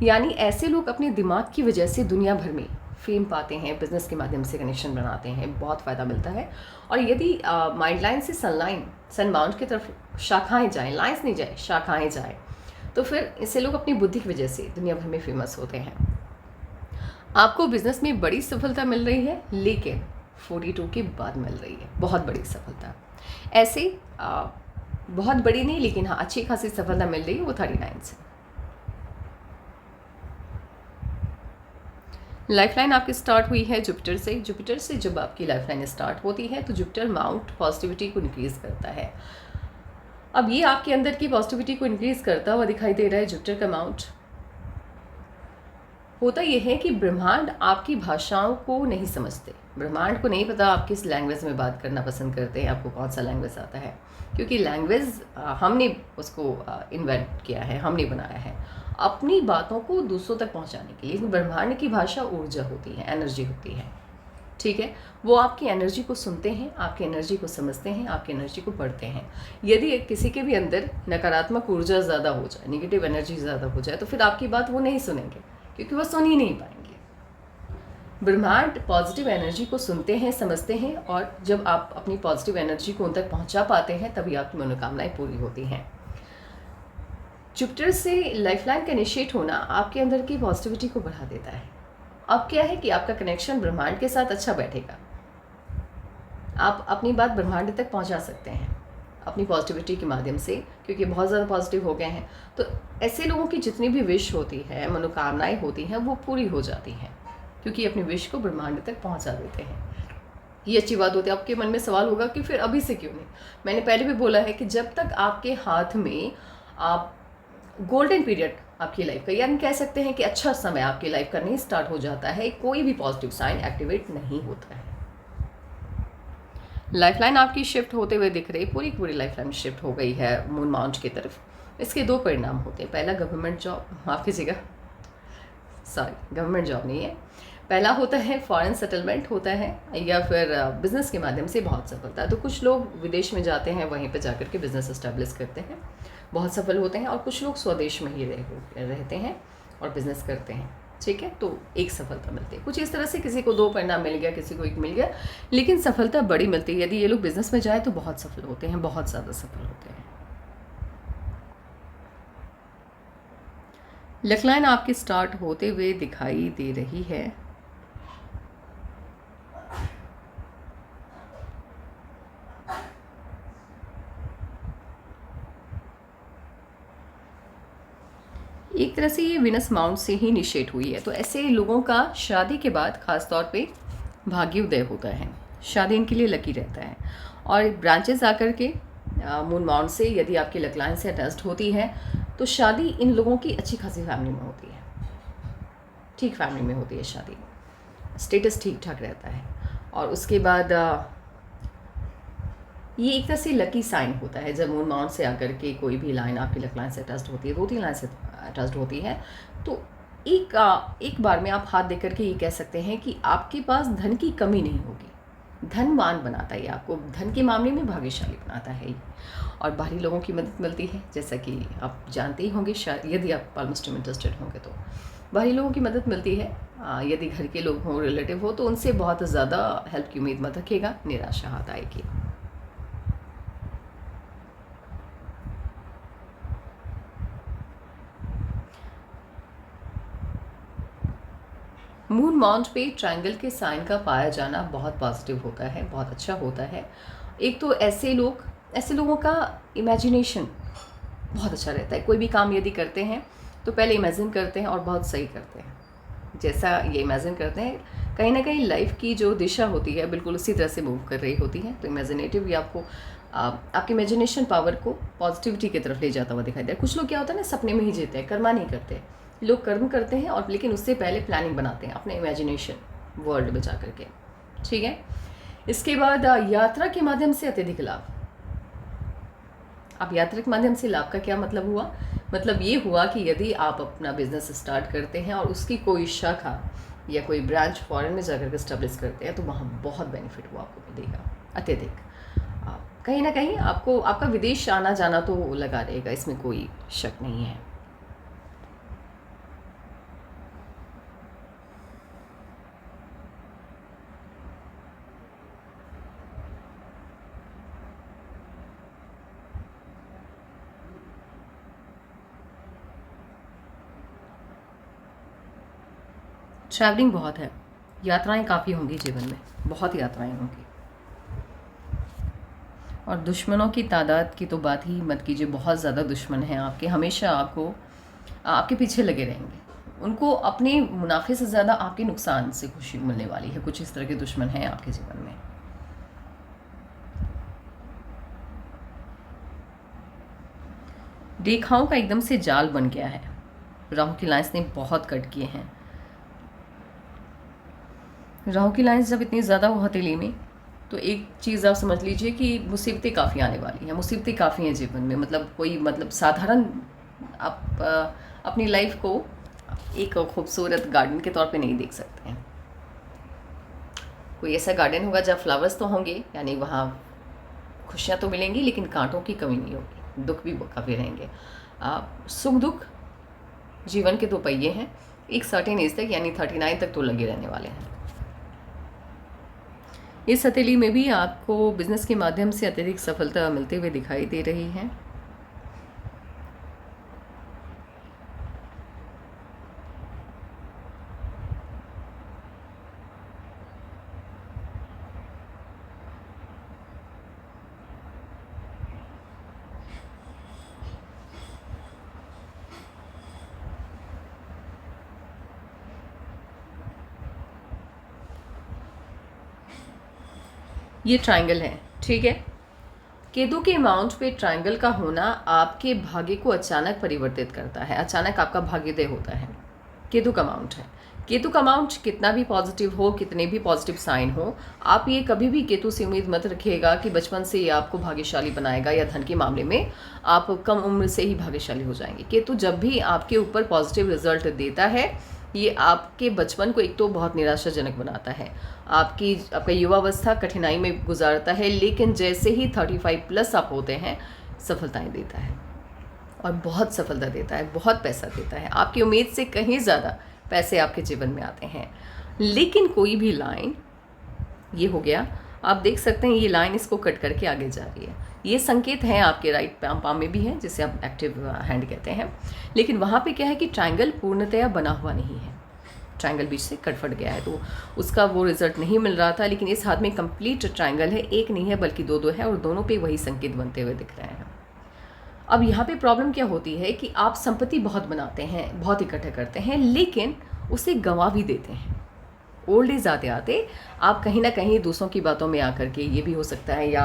यानी ऐसे लोग अपने दिमाग की वजह से दुनिया भर में फेम पाते हैं, बिजनेस के माध्यम से कनेक्शन बनाते हैं, बहुत फ़ायदा मिलता है। और यदि माइंड लाइन से सन माउंट की तरफ शाखाएं जाएं, लाइन्स नहीं जाए, शाखाएं जाएं, तो फिर इससे लोग अपनी बुद्धि की वजह से दुनिया भर में फेमस होते हैं। आपको बिजनेस में बड़ी सफलता मिल रही है, लेकिन 42 के बाद मिल रही है बहुत बड़ी सफलता। ऐसे बहुत बड़ी नहीं, लेकिन हाँ अच्छी खासी सफलता मिल रही है, वो 39 से। लाइफलाइन आपकी स्टार्ट हुई है जुपिटर से। जुपिटर से जब आपकी लाइफलाइन स्टार्ट होती है तो जुपिटर माउंट पॉजिटिविटी को इंक्रीज़ करता है। अब ये आपके अंदर की पॉजिटिविटी को इंक्रीज़ करता हुआ दिखाई दे रहा है। जुपिटर का माउंट होता यह है कि ब्रह्मांड आपकी भाषाओं को नहीं समझते, ब्रह्मांड को नहीं पता आप किस लैंग्वेज में बात करना पसंद करते हैं, आपको कौन सा लैंग्वेज आता है, क्योंकि लैंग्वेज हमने उसको इन्वेंट किया है, हमने बनाया है अपनी बातों को दूसरों तक पहुंचाने के लिए। ब्रह्मांड की भाषा ऊर्जा होती है, एनर्जी होती है, ठीक है। वो आपकी एनर्जी को सुनते हैं, आपकी एनर्जी को समझते हैं, आपकी एनर्जी को पढ़ते हैं। यदि किसी के भी अंदर नकारात्मक ऊर्जा ज़्यादा हो जाए, नेगेटिव एनर्जी ज़्यादा हो जाए, तो फिर आपकी बात वो नहीं सुनेंगे, क्योंकि वो सुन ही नहीं पाएंगे। ब्रह्मांड पॉजिटिव एनर्जी को सुनते हैं, समझते हैं, और जब आप अपनी पॉजिटिव एनर्जी को उन तक पहुंचा पाते हैं तभी आपकी मनोकामनाएं पूरी होती हैं। जुपिटर से लाइफलाइन का इनिशिएट होना आपके अंदर की पॉजिटिविटी को बढ़ा देता है। अब क्या है कि आपका कनेक्शन ब्रह्मांड के साथ अच्छा बैठेगा, आप अपनी बात ब्रह्मांड तक पहुंचा सकते हैं अपनी पॉजिटिविटी के माध्यम से, क्योंकि बहुत ज़्यादा पॉजिटिव हो गए हैं। तो ऐसे लोगों की जितनी भी विश होती है, मनोकामनाएं होती हैं, वो पूरी हो जाती हैं, क्योंकि अपनी विश को ब्रह्मांड तक पहुंचा देते हैं। ये अच्छी बात होती है। आपके मन में सवाल होगा कि फिर अभी से क्यों नहीं। मैंने पहले भी बोला है कि जब तक आपके हाथ में आप गोल्डन पीरियड आपकी लाइफ का, यानी कह सकते हैं कि अच्छा समय आपकी लाइफ का नहीं स्टार्ट हो जाता है, कोई भी पॉजिटिव साइन एक्टिवेट नहीं होता है। लाइफलाइन आपकी शिफ्ट होते हुए दिख रही, पूरी पूरी लाइफलाइन शिफ्ट हो गई है मून माउंट की तरफ। इसके 2 परिणाम होते हैं। पहला गवर्नमेंट जॉब, माफ़ कीजिएगा, सॉरी गवर्नमेंट जॉब नहीं है, पहला होता है फॉरेन सेटलमेंट होता है, या फिर बिज़नेस के माध्यम से बहुत सफलता। तो कुछ लोग विदेश में जाते हैं, वहीं पर जाकर के बिज़नेस एस्टेब्लिश करते हैं, बहुत सफल होते हैं, और कुछ लोग स्वदेश में ही रहते हैं और बिज़नेस करते हैं, ठीक है। तो एक सफलता मिलती है। कुछ इस तरह से किसी को 2 परिणाम मिल गया, किसी को 1 मिल गया, लेकिन सफलता बड़ी मिलती है। यदि ये लोग बिज़नेस में जाए तो बहुत सफल होते हैं, बहुत ज़्यादा सफल होते हैं। लाइफलाइन आपकी स्टार्ट होते हुए दिखाई दे रही है। एक तरह से ये विनस माउंट से ही इनिशिएट हुई है। तो ऐसे लोगों का शादी के बाद खास तौर पे भाग्योदय होता है, शादी इनके लिए लकी रहता है। और ब्रांचेस आकर के मून माउंट से यदि आपकी लाइफलाइन से अटैच्ड होती है तो शादी इन लोगों की अच्छी खासी फैमिली में होती है, ठीक फैमिली में होती है शादी, स्टेटस ठीक ठाक रहता है। और उसके बाद ये एक तरह से लकी साइन होता है जब मून माउंट से आकर के कोई भी लाइन आपकी लाइन से अटैच्ड होती है, 2-3 लाइन से अटैच्ड होती है, तो एक बार में आप हाथ दे करके ये कह सकते हैं कि आपके पास धन की कमी नहीं होगी। धनवान बनाता है, आपको धन के मामले में भाग्यशाली बनाता है। और बाहरी लोगों की मदद मिलती है, जैसा कि आप जानते ही होंगे शायद, यदि आप पाल्मिस्ट्री में इंटरेस्टेड होंगे तो बाहरी लोगों की मदद मिलती है। यदि घर के लोग हों, रिलेटिव हो, तो उनसे बहुत ज़्यादा हेल्प की उम्मीद मत रखिएगा, निराशा हाथ आएगी। मून माउंट पे ट्रायंगल के साइन का पाया जाना बहुत पॉजिटिव होता है, बहुत अच्छा होता है। एक तो ऐसे लोगों का इमेजिनेशन बहुत अच्छा रहता है। कोई भी काम यदि करते हैं तो पहले इमेजिन करते हैं और बहुत सही करते हैं। जैसा ये इमेजिन करते हैं, कहीं ना कहीं लाइफ की जो दिशा होती है बिल्कुल उसी तरह से मूव कर रही होती है। तो इमेजिनेटिव भी आपको आपकी इमेजिनेशन पावर को पॉजिटिविटी की तरफ ले जाता हुआ दिखाई दे रहा है। कुछ लोग क्या होता है ना, सपने में ही जीते हैं, कर्मा नहीं करते। लोग कर्म करते हैं और लेकिन उससे पहले प्लानिंग बनाते हैं अपने इमेजिनेशन वर्ल्ड में जा करके। ठीक है। इसके बाद यात्रा के माध्यम से अत्यधिक लाभ। अब यात्रा के माध्यम से लाभ का क्या मतलब हुआ? मतलब ये हुआ कि यदि आप अपना बिजनेस स्टार्ट करते हैं और उसकी कोई शाखा या कोई ब्रांच फॉरेन में जाकर के स्टैब्लिश करते हैं तो वहाँ बहुत बेनिफिट वो आपको मिलेगा, अत्यधिक। कहीं ना कहीं आपको आपका विदेश आना जाना तो लगा रहेगा, इसमें कोई शक नहीं है। ट्रैवलिंग बहुत है, यात्राएं काफ़ी होंगी जीवन में, बहुत यात्राएं होंगी। और दुश्मनों की तादाद की तो बात ही मत कीजिए, बहुत ज़्यादा दुश्मन हैं आपके, हमेशा आपके पीछे लगे रहेंगे। उनको अपने मुनाफे से ज़्यादा आपके नुकसान से खुशी मिलने वाली है। कुछ इस तरह के दुश्मन हैं आपके जीवन में। रेखाओं का एकदम से जाल बन गया है, राहु की लाइंस ने बहुत कट किए हैं। राहु की लाइंस जब इतनी ज़्यादा हो हथेली में, तो एक चीज़ आप समझ लीजिए कि मुसीबतें काफ़ी आने वाली हैं। मुसीबतें काफ़ी हैं जीवन में, मतलब साधारण आप अपनी लाइफ को एक खूबसूरत गार्डन के तौर पे नहीं देख सकते हैं। कोई ऐसा गार्डन होगा जहाँ फ्लावर्स तो होंगे, यानी वहाँ खुशियाँ तो मिलेंगी, लेकिन कांटों की कमी नहीं होगी, दुख भी काफ़ी रहेंगे। सुख दुख जीवन के दो पहिए हैं, एक सर्टेन एज तक यानी 39 तक तो लगे रहने वाले हैं। इस हथेली में भी आपको बिजनेस के माध्यम से अत्यधिक सफलता मिलते हुए दिखाई दे रही है। ये ट्रायंगल है, ठीक है। केतु के माउंट पे ट्रायंगल का होना आपके भाग्य को अचानक परिवर्तित करता है, अचानक आपका भाग्योदय होता है। केतु का माउंट है। केतु का माउंट कितना भी पॉजिटिव हो, कितने भी पॉजिटिव साइन हो, आप ये कभी भी केतु से उम्मीद मत रखिएगा कि बचपन से ये आपको भाग्यशाली बनाएगा या धन के मामले में आप कम उम्र से ही भाग्यशाली हो जाएंगे। केतु जब भी आपके ऊपर पॉजिटिव रिजल्ट देता है, ये आपके बचपन को एक तो बहुत निराशाजनक बनाता है, आपका युवावस्था कठिनाई में गुजारता है, लेकिन जैसे ही 35 प्लस आप होते हैं सफलताएं देता है और बहुत सफलता देता है, बहुत पैसा देता है, आपकी उम्मीद से कहीं ज़्यादा पैसे आपके जीवन में आते हैं। लेकिन कोई भी लाइन, ये हो गया, आप देख सकते हैं ये लाइन इसको कट करके आगे जा रही है। ये संकेत हैं आपके राइट पाम में भी है, जिसे आप एक्टिव हैंड कहते हैं। लेकिन वहाँ पे क्या है कि ट्रायंगल पूर्णतया बना हुआ नहीं है, ट्रायंगल बीच से कट फट गया है, तो उसका वो रिजल्ट नहीं मिल रहा था। लेकिन इस हाथ में कंप्लीट ट्रायंगल है, एक नहीं है बल्कि दो है, और दोनों पे वही संकेत बनते हुए दिख रहे हैं। अब यहाँ पे प्रॉब्लम क्या होती है कि आप संपत्ति बहुत बनाते हैं, बहुत इकट्ठा करते हैं, लेकिन उसे गंवा भी देते हैं। ओल्ड एज आते आते आप कहीं ना कहीं दूसरों की बातों में आकर के, ये भी हो सकता है, या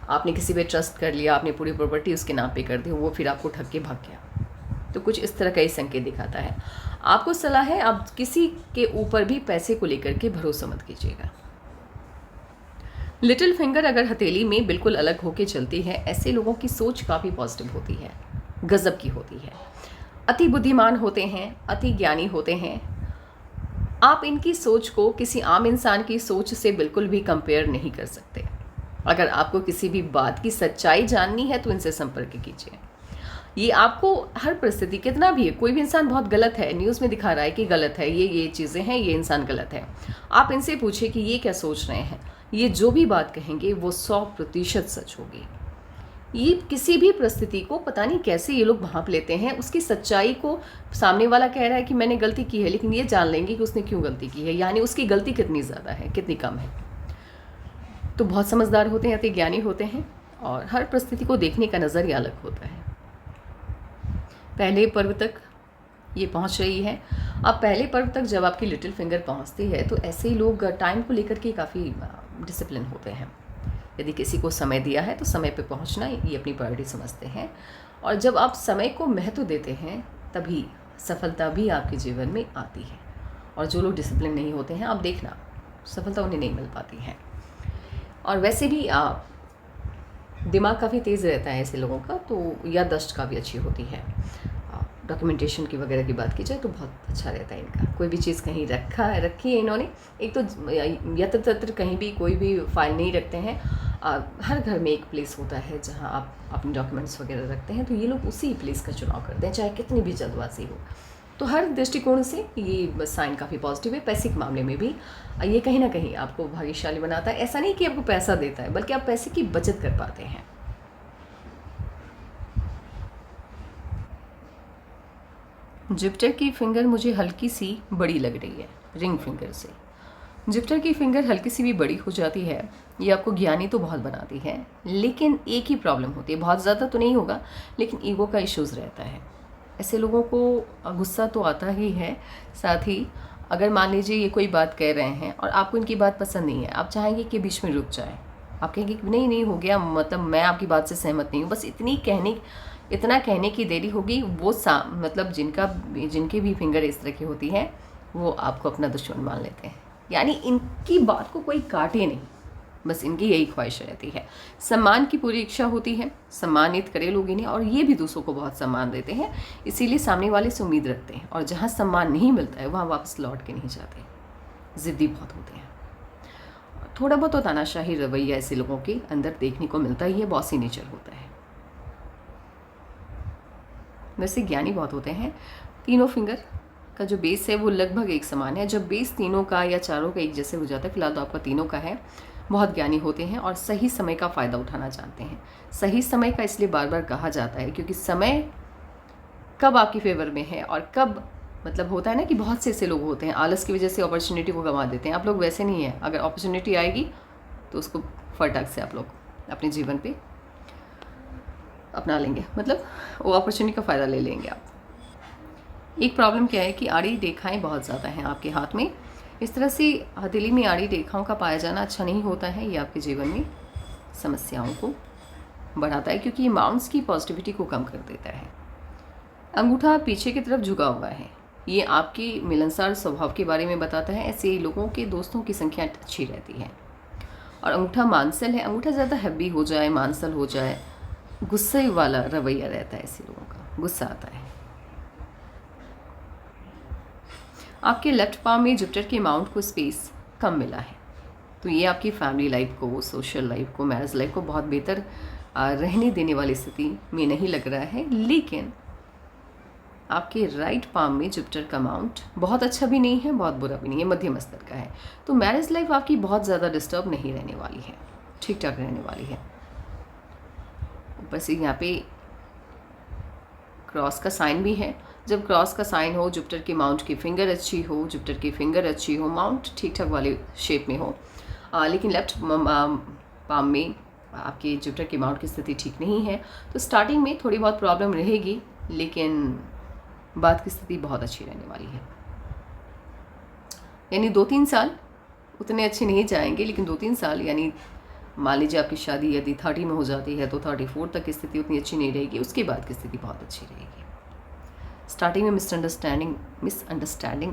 आपने किसी पे ट्रस्ट कर लिया, आपने पूरी प्रॉपर्टी उसके नाम पे कर दी, वो फिर आपको ठग के भाग गया। तो कुछ इस तरह का ही संकेत दिखाता है। आपको सलाह है, आप किसी के ऊपर भी पैसे को लेकर के भरोसा मत कीजिएगा। लिटिल फिंगर अगर हथेली में बिल्कुल अलग होके चलती है, ऐसे लोगों की सोच काफ़ी पॉजिटिव होती है, गजब की होती है, अति बुद्धिमान होते हैं, अति ज्ञानी होते हैं। आप इनकी सोच को किसी आम इंसान की सोच से बिल्कुल भी कंपेयर नहीं कर सकते। अगर आपको किसी भी बात की सच्चाई जाननी है तो इनसे संपर्क कीजिए। ये आपको हर परिस्थिति, कितना भी है, कोई भी इंसान बहुत गलत है, न्यूज़ में दिखा रहा है कि गलत है, ये चीज़ें हैं, ये इंसान गलत है, आप इनसे पूछिए कि ये क्या सोच रहे हैं, ये जो भी बात कहेंगे वो 100% सच होगी। ये किसी भी परिस्थिति को पता नहीं कैसे ये लोग भांप लेते हैं, उसकी सच्चाई को सामने वाला कह रहा है कि मैंने गलती की है, लेकिन ये जान लेंगे कि उसने क्यों गलती की है, यानी उसकी गलती कितनी ज़्यादा है कितनी कम है। तो बहुत समझदार होते हैं, अति ज्ञानी होते हैं और हर परिस्थिति को देखने का नज़रिया अलग होता है। पहले पर्व तक ये पहुंच रही है। अब पहले पर्व तक जब आपकी लिटिल फिंगर पहुंचती है तो ऐसे ही लोग टाइम को लेकर के काफ़ी डिसिप्लिन होते हैं। यदि किसी को समय दिया है तो समय पे पहुंचना ये अपनी प्रायोरिटी समझते हैं, और जब आप समय को महत्व देते हैं तभी सफलता भी आपके जीवन में आती है। और जो लोग डिसिप्लिन नहीं होते हैं, आप देखना सफलता उन्हें नहीं मिल पाती है। और वैसे भी दिमाग काफ़ी तेज़ रहता है ऐसे लोगों का, तो याददाश्त काफ़ी अच्छी होती है। डॉक्यूमेंटेशन की वगैरह की बात की जाए तो बहुत अच्छा रहता है इनका। कोई भी चीज़ कहीं रखी है इन्होंने, एक तो यत्र तत्र कहीं भी कोई भी फाइल नहीं रखते हैं। हर घर में एक प्लेस होता है जहां आप अपने डॉक्यूमेंट्स वगैरह रखते हैं, तो ये लोग उसी प्लेस का चुनाव करते हैं, चाहे कितनी भी जल्दबाजी हो। तो हर दृष्टिकोण से ये साइन काफ़ी पॉजिटिव है। पैसे के मामले में भी ये कहीं ना कहीं आपको भाग्यशाली बनाता है। ऐसा नहीं कि आपको पैसा देता है, बल्कि आप पैसे की बचत कर पाते हैं। जुपिटर की फिंगर मुझे हल्की सी बड़ी लग रही है रिंग फिंगर से। जुपिटर की फिंगर हल्की सी भी बड़ी हो जाती है, ये आपको ज्ञानी तो बहुत बनाती है, लेकिन एक ही प्रॉब्लम होती है, बहुत ज़्यादा तो नहीं होगा लेकिन ईगो का इश्यूज़ रहता है। ऐसे लोगों को गुस्सा तो आता ही है, साथ ही अगर मान लीजिए ये कोई बात कह रहे हैं और आपको इनकी बात पसंद नहीं है, आप चाहेंगे कि बीच में रुक जाए, आप कहेंगे कि नहीं हो गया, मतलब मैं आपकी बात से सहमत नहीं हूँ, बस इतना कहने की देरी होगी, वो मतलब जिनके भी फिंगर इस तरह की होती है वो आपको अपना दुश्मन मान लेते हैं। यानी इनकी बात को कोई काटे नहीं, बस इनकी यही ख्वाहिश रहती है। सम्मान की पूरी इच्छा होती है, सम्मानित करे लोग इन्हें, और ये भी दूसरों को बहुत सम्मान देते हैं, इसीलिए सामने वाले से उम्मीद रखते हैं, और जहाँ सम्मान नहीं मिलता है वहाँ वापस लौट के नहीं जाते। ज़िद्दी बहुत होते हैं। थोड़ा बहुत तो तानाशाही रवैया ऐसे लोगों के अंदर देखने को मिलता ही है, बॉसी नेचर होता है। वैसे ज्ञानी बहुत होते हैं। तीनों फिंगर का जो बेस है वो लगभग एक समान है। जब बेस तीनों का या चारों का एक जैसे हो जाता है, फिलहाल तो आपका तीनों का है, बहुत ज्ञानी होते हैं और सही समय का फ़ायदा उठाना जानते हैं। सही समय का इसलिए बार बार कहा जाता है क्योंकि समय कब आपकी फेवर में है और कब, मतलब होता है ना कि बहुत से ऐसे लोग होते हैं आलस की वजह से अपॉर्चुनिटी को गंवा देते हैं। आप लोग वैसे नहीं हैं। अगर अपॉर्चुनिटी आएगी तो उसको फटाक से आप लोग अपने जीवन पे अपना लेंगे, मतलब वो अपॉर्चुनिटी का फ़ायदा ले लेंगे आप। एक प्रॉब्लम क्या है कि आड़ी रेखाएं बहुत ज़्यादा हैं आपके हाथ में। इस तरह से हथेली में आड़ी रेखाओं का पाया जाना अच्छा नहीं होता है। ये आपके जीवन में समस्याओं को बढ़ाता है क्योंकि ये माउंट्स की पॉजिटिविटी को कम कर देता है। अंगूठा पीछे की तरफ झुका हुआ है, ये आपकी मिलनसार स्वभाव के बारे में बताता है। ऐसे लोगों के दोस्तों की संख्या अच्छी रहती है। और अंगूठा मांसल है, अंगूठा ज़्यादा हैवी हो जाए, मांसल हो जाए, गुस्से वाला रवैया रहता है ऐसे लोगों का, गुस्सा आता है। आपके लेफ्ट पाम में जुपिटर के माउंट को स्पेस कम मिला है, तो ये आपकी फैमिली लाइफ को, सोशल लाइफ को, मैरिज लाइफ को बहुत बेहतर रहने देने वाली स्थिति में नहीं लग रहा है। लेकिन आपके राइट पाम में जुपिटर का माउंट बहुत अच्छा भी नहीं है, बहुत बुरा भी नहीं है, मध्यम स्तर का है। तो मैरिज लाइफ आपकी बहुत ज़्यादा डिस्टर्ब नहीं रहने वाली है, ठीक ठाक रहने वाली है। ऊपर से यहाँ पे क्रॉस का साइन भी है। जब क्रॉस का साइन हो, जुपिटर की माउंट की फिंगर अच्छी हो, जुपिटर की फिंगर अच्छी हो, माउंट ठीक ठाक वाले शेप में हो, लेकिन लेफ्ट पाम में आपके जुपिटर की माउंट की स्थिति ठीक नहीं है, तो स्टार्टिंग में थोड़ी बहुत प्रॉब्लम रहेगी, लेकिन बाद की स्थिति बहुत अच्छी रहने वाली है। यानी 2-3 साल उतने अच्छे नहीं जाएंगे, लेकिन 2-3 साल, यानी मान लीजिए आपकी शादी यदि 30 में हो जाती है तो 34 तक की स्थिति उतनी अच्छी नहीं रहेगी, उसके बाद की स्थिति बहुत अच्छी रहेगी। स्टार्टिंग में मिसअंडरस्टैंडिंग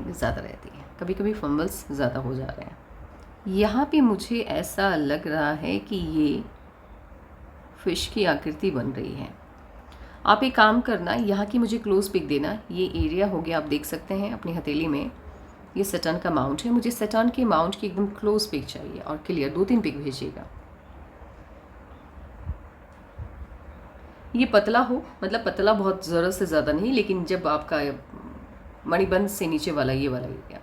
ज़्यादा रहती है, कभी कभी फंबल्स ज़्यादा हो जा रहे हैं। यहाँ पे मुझे ऐसा लग रहा है कि ये फिश की आकृति बन रही है। आप एक काम करना, यहाँ की मुझे क्लोज पिक देना। ये एरिया हो गया, आप देख सकते हैं अपनी हथेली में, ये सैटर्न का माउंट है। मुझे सैटर्न के माउंट की एकदम क्लोज पिक चाहिए और क्लियर 2-3 पिक भेजिएगा। ये पतला हो, मतलब पतला बहुत ज़रूरत से ज़्यादा नहीं, लेकिन जब आपका मणिबंध से नीचे वाला ये वाला एरिया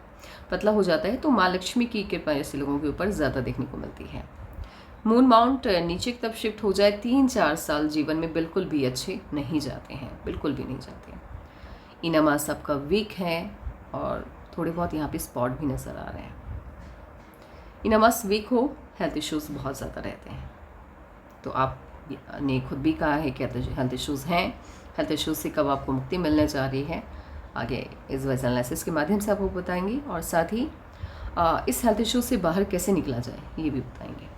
पतला हो जाता है तो माँ लक्ष्मी की कृपा ऐसे लोगों के ऊपर ज़्यादा देखने को मिलती है। मून माउंट नीचे की तरफ शिफ्ट हो जाए 3-4 साल जीवन में बिल्कुल भी अच्छे नहीं जाते हैं, बिल्कुल भी नहीं जाते। इनमास आपका वीक है और थोड़े बहुत यहाँ पे स्पॉट भी नज़र आ रहे हैं। इनमास वीक हो, हेल्थ इश्यूज़ बहुत ज़्यादा रहते हैं। तो आपने खुद भी कहा है कि हेल्थ इश्यूज़ हैं। हेल्थ इश्यूज़ से कब आपको मुक्ति मिलने जा रही है, आगे इस वॉइस एनालिसिस के माध्यम से आपको बताएंगे, और साथ ही इस हेल्थ इश्यूज़ से बाहर कैसे निकला जाए ये भी बताएंगे।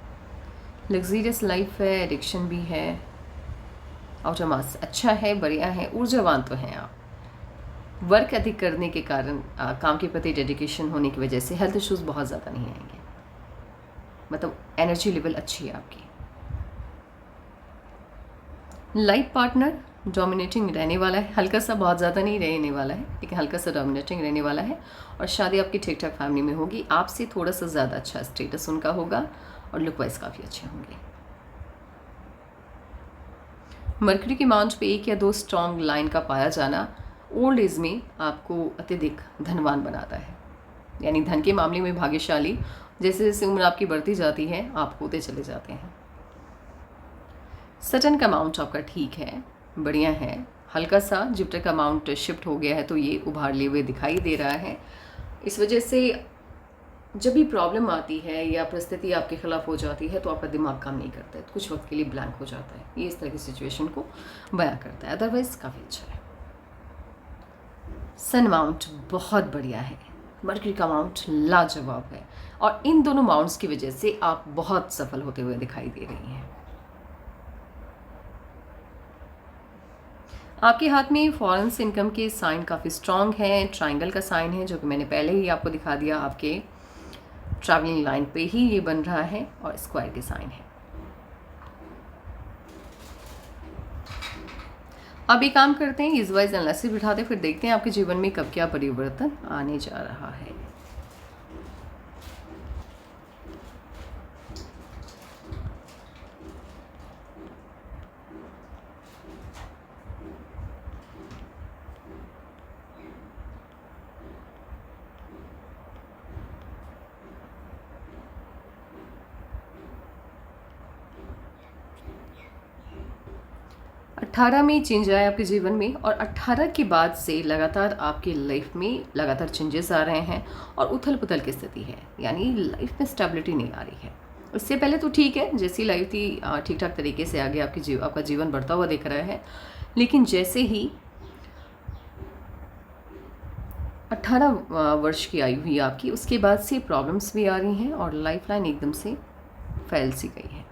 लग्जीरियस लाइफ है, एडिक्शन भी है, आउटर मास अच्छा है, बढ़िया है, ऊर्जावान तो हैं आप। वर्क अधिक करने के कारण काम के प्रति डेडिकेशन होने की वजह से हेल्थ इश्यूज़ बहुत ज़्यादा नहीं आएंगे, मतलब एनर्जी लेवल अच्छी है आपकी। लाइफ पार्टनर डोमिनेटिंग रहने वाला है, हल्का सा, बहुत ज़्यादा नहीं रहने वाला है, लेकिन हल्का सा डोमिनेटिंग रहने वाला है। और शादी आपकी ठीक ठाक फैमिली में होगी, आपसे थोड़ा सा ज़्यादा अच्छा स्टेटस उनका होगा और लुक वाइज काफ़ी अच्छे होंगे। मरकरी की माउंट पे 1 या 2 स्ट्रॉन्ग लाइन का पाया जाना ओल्ड एज में आपको अत्यधिक धनवान बनाता है, यानी धन के मामले में भाग्यशाली। जैसे जैसे उम्र आपकी बढ़ती जाती है आप होते चले जाते हैं। सटन का माउंट आपका ठीक है, बढ़िया है, हल्का सा जुपिटर का माउंट शिफ्ट हो गया है तो ये उभार लिए हुए दिखाई दे रहा है। इस वजह से जब भी प्रॉब्लम आती है या परिस्थिति आपके खिलाफ हो जाती है तो आपका दिमाग काम नहीं करता है, तो कुछ वक्त के लिए ब्लैंक हो जाता है। ये इस तरह की सिचुएशन को बयां करता है, अदरवाइज काफ़ी अच्छा है। सन माउंट बहुत बढ़िया है, मरकरी का माउंट लाजवाब है, और इन दोनों माउंट्स की वजह से आप बहुत सफल होते हुए दिखाई दे रही हैं। आपके हाथ में फॉरेन से इनकम के साइन काफ़ी स्ट्रांग है। ट्रायंगल का साइन है जो कि मैंने पहले ही आपको दिखा दिया, आपके ट्रैवलिंग लाइन पे ही ये बन रहा है, और स्क्वायर के साइन है। अब एक काम करते हैं, इस वाइज एनालिसिस बिठाते हैं, फिर देखते हैं आपके जीवन में कब क्या परिवर्तन आने जा रहा है। अट्ठारह में चेंज आया आपके जीवन में, और 18 के बाद से लगातार आपकी लाइफ में लगातार चेंजेस आ रहे हैं और उथल पुथल की स्थिति है, यानी लाइफ में स्टेबिलिटी नहीं आ रही है। इससे पहले तो ठीक है, जैसी लाइफ थी ठीक ठाक तरीके से आगे आपका जीवन बढ़ता हुआ दिख रहा है, लेकिन जैसे ही 18 वर्ष की आयु हुई आपकी, उसके बाद से प्रॉब्लम्स भी आ रही हैं और लाइफ लाइन एकदम से फैल सी गई है।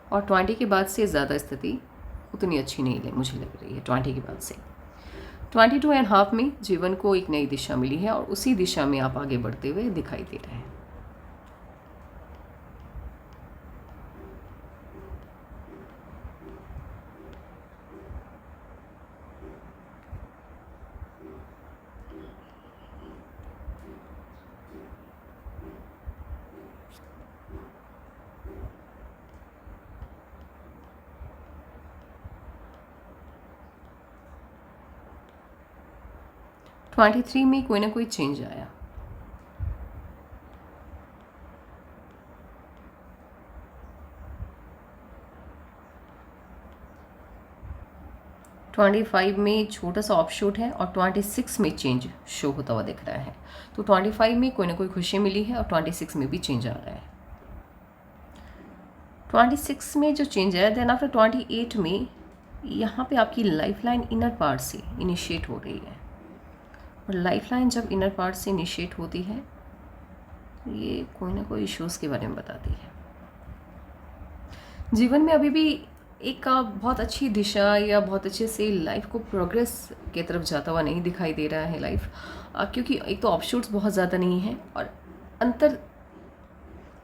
और 20 के बाद से ज़्यादा स्थिति उतनी अच्छी नहीं मुझे लग रही है। 20 के बाद से 22.5 में जीवन को एक नई दिशा मिली है और उसी दिशा में आप आगे बढ़ते हुए दिखाई दे रहे हैं। ट्वेंटी 23 में कोई ना कोई चेंज आया। ट्वेंटी 25 में छोटा सा ऑफशूट है और 26 में चेंज शो होता हुआ दिख रहा है। तो 25 में कोई ना कोई खुशी मिली है और 26 में भी चेंज आ रहा है। 26 में जो चेंज आया, देन आफ्टर 28 में यहाँ पे आपकी लाइफ लाइन इनर पार्ट से इनिशिएट हो रही है, और लाइफ लाइन जब इनर पार्ट से इनिशिएट होती है तो ये कोई ना कोई इश्यूज़ के बारे में बताती है। जीवन में अभी भी एक बहुत अच्छी दिशा या बहुत अच्छे से लाइफ को प्रोग्रेस की तरफ जाता हुआ नहीं दिखाई दे रहा है लाइफ, क्योंकि एक तो ऑफशूट्स बहुत ज़्यादा नहीं है, और अंतर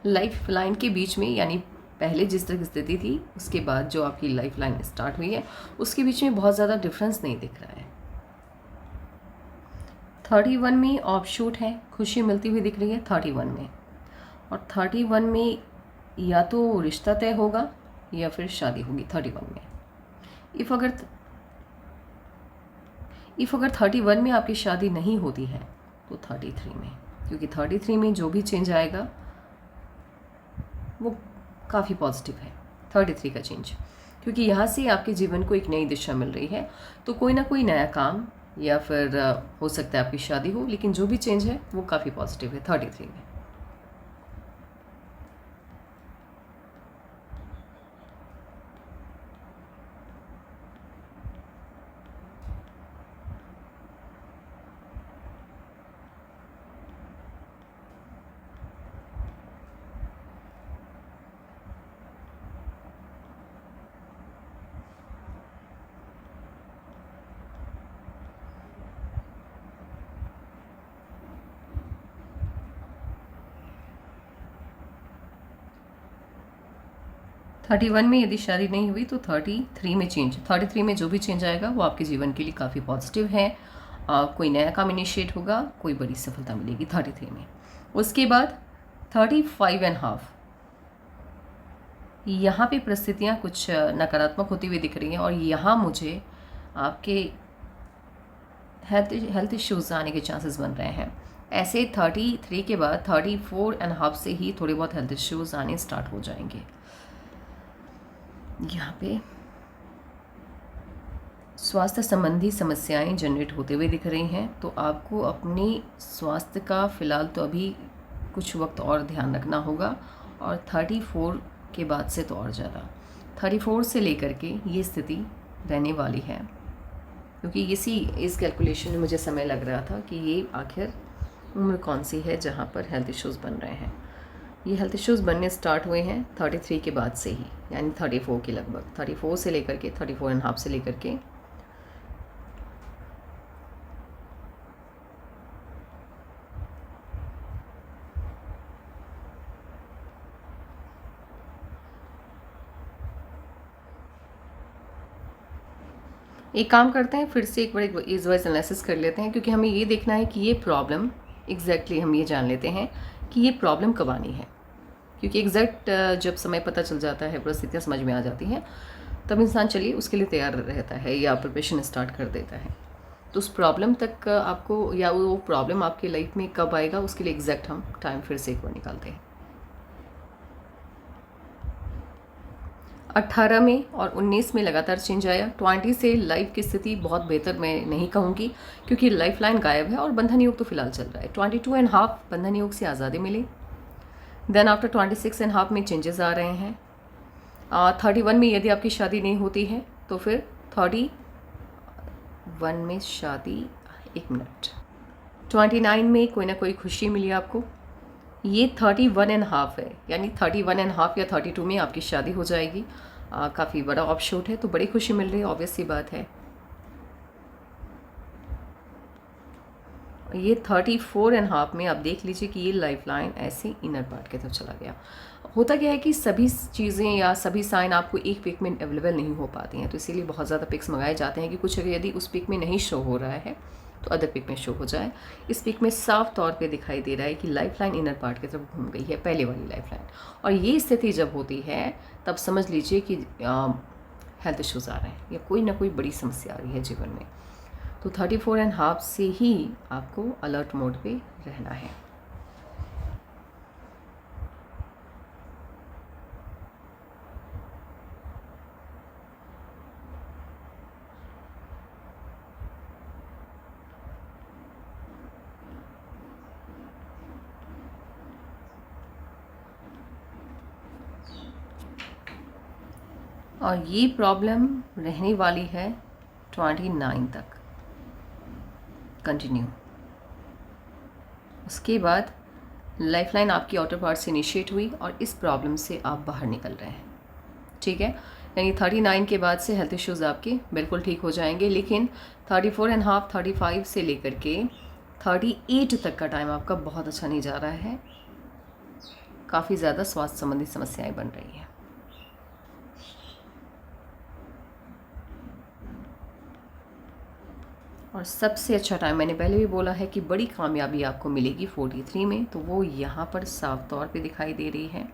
लाइफ लाइन के बीच में, यानी पहले जिस तरह की स्थिति थी उसके बाद जो आपकी लाइफ लाइन स्टार्ट हुई है उसके बीच में बहुत ज़्यादा डिफरेंस नहीं दिख रहा है। 31 में ऑफशूट है, खुशी मिलती हुई दिख रही है 31 में, और 31 में या तो रिश्ता तय होगा या फिर शादी होगी 31 में। इफ़ अगर 31 में आपकी शादी नहीं होती है तो 33 में, क्योंकि 33 में जो भी चेंज आएगा वो काफ़ी पॉजिटिव है 33 का चेंज, क्योंकि यहाँ से आपके जीवन को एक नई दिशा मिल रही है। तो कोई ना कोई नया काम या फिर हो सकता है आपकी शादी हो, लेकिन जो भी चेंज है वो काफ़ी पॉजिटिव है 33 में। थर्टी वन में यदि शादी नहीं हुई तो 33 में चेंज, 33 में जो भी चेंज आएगा वो आपके जीवन के लिए काफ़ी पॉजिटिव है। कोई नया काम इनिशिएट होगा, कोई बड़ी सफलता मिलेगी 33 में। उसके बाद 35.5, यहाँ पे परिस्थितियाँ कुछ नकारात्मक होती हुई दिख रही हैं और यहाँ मुझे आपके हेल्थ इश्यूज़ आने के चांसेस बन रहे हैं। ऐसे 33 के बाद 34.5 से ही थोड़े बहुत हेल्थ इश्यूज़ आने स्टार्ट हो जाएंगे। यहाँ पे स्वास्थ्य संबंधी समस्याएं जनरेट होते हुए दिख रही हैं, तो आपको अपनी स्वास्थ्य का फ़िलहाल तो अभी कुछ वक्त और ध्यान रखना होगा। और 34 के बाद से तो और ज़्यादा, 34 से लेकर के ये स्थिति रहने वाली है, क्योंकि इस कैलकुलेशन में मुझे समय लग रहा था कि ये आखिर उम्र कौन सी है जहाँ पर हेल्थ इश्यूज़ बन रहे हैं। ये हेल्थ इश्यूज़ बनने स्टार्ट हुए हैं 33 के बाद से ही, यानी 34 के लगभग, 34 से लेकर के 34.5 से लेकर के एक काम करते हैं, फिर से एक बार एज वाइज एनालिसिस कर लेते हैं, क्योंकि हमें ये देखना है कि ये प्रॉब्लम एग्जैक्टली हम ये जान लेते हैं कि ये प्रॉब्लम कब आनी है। क्योंकि एग्जैक्ट जब समय पता चल जाता है, परिस्थितियाँ समझ में आ जाती हैं, तब इंसान चलिए उसके लिए तैयार रहता है या प्रिपरेशन स्टार्ट कर देता है। तो उस प्रॉब्लम तक आपको, या वो प्रॉब्लम आपके लाइफ में कब आएगा, उसके लिए एग्जैक्ट हम टाइम फिर से एक बार निकालते हैं। 18 में और 19 में लगातार चेंज आया। 20 से लाइफ की स्थिति बहुत बेहतर मैं नहीं कहूँगी, क्योंकि लाइफ लाइन गायब है और बंधन योग तो फिलहाल चल रहा है। 22.5 बंधन योग से आज़ादी मिली। देन आफ्टर 26.5 में चेंजेस आ रहे हैं। 31 में यदि आपकी शादी नहीं होती है तो फिर 31 में शादी, 1 मिनट, 29 में कोई ना कोई खुशी मिली आपको। ये 31.5 है, यानी 31.5 या 32 में आपकी शादी हो जाएगी। काफ़ी बड़ा ऑफशूट है, तो बड़ी खुशी मिल रही है, ऑब्वियस सी बात है। ये 34.5 में आप देख लीजिए कि ये लाइफ लाइन ऐसे इनर पार्ट की तरफ चला गया। होता क्या है कि सभी चीज़ें या सभी साइन आपको एक पिक में अवेलेबल नहीं हो पाती हैं, तो इसीलिए बहुत ज़्यादा पिक्स मंगाए जाते हैं कि कुछ यदि उस पिक में नहीं शो हो रहा है तो अदर पिक में शो हो जाए। इस पिक में साफ तौर पे दिखाई दे रहा है कि लाइफ लाइन इनर पार्ट की तरफ घूम गई है, पहले वाली लाइफ लाइन। और ये स्थिति जब होती है तब समझ लीजिए कि हेल्थ इश्यूज़ आ रहे हैं या कोई ना कोई बड़ी समस्या आ रही है जीवन में। तो 34.5 से ही आपको अलर्ट मोड पे रहना है। और ये प्रॉब्लम रहने वाली है 29 तक कंटिन्यू। उसके बाद लाइफलाइन आपकी आउटर पार्ट से इनिशिएट हुई और इस प्रॉब्लम से आप बाहर निकल रहे हैं, ठीक है। यानी 39 के बाद से हेल्थ इश्यूज़ आपके बिल्कुल ठीक हो जाएंगे, लेकिन 34.5, 35 से लेकर के 38 तक का टाइम आपका बहुत अच्छा नहीं जा रहा है। काफ़ी ज़्यादा स्वास्थ्य संबंधी समस्याएं बन रही हैं। और सबसे अच्छा टाइम, मैंने पहले भी बोला है कि बड़ी कामयाबी आपको मिलेगी 43 में, तो वो यहाँ पर साफ तौर पे दिखाई दे रही है।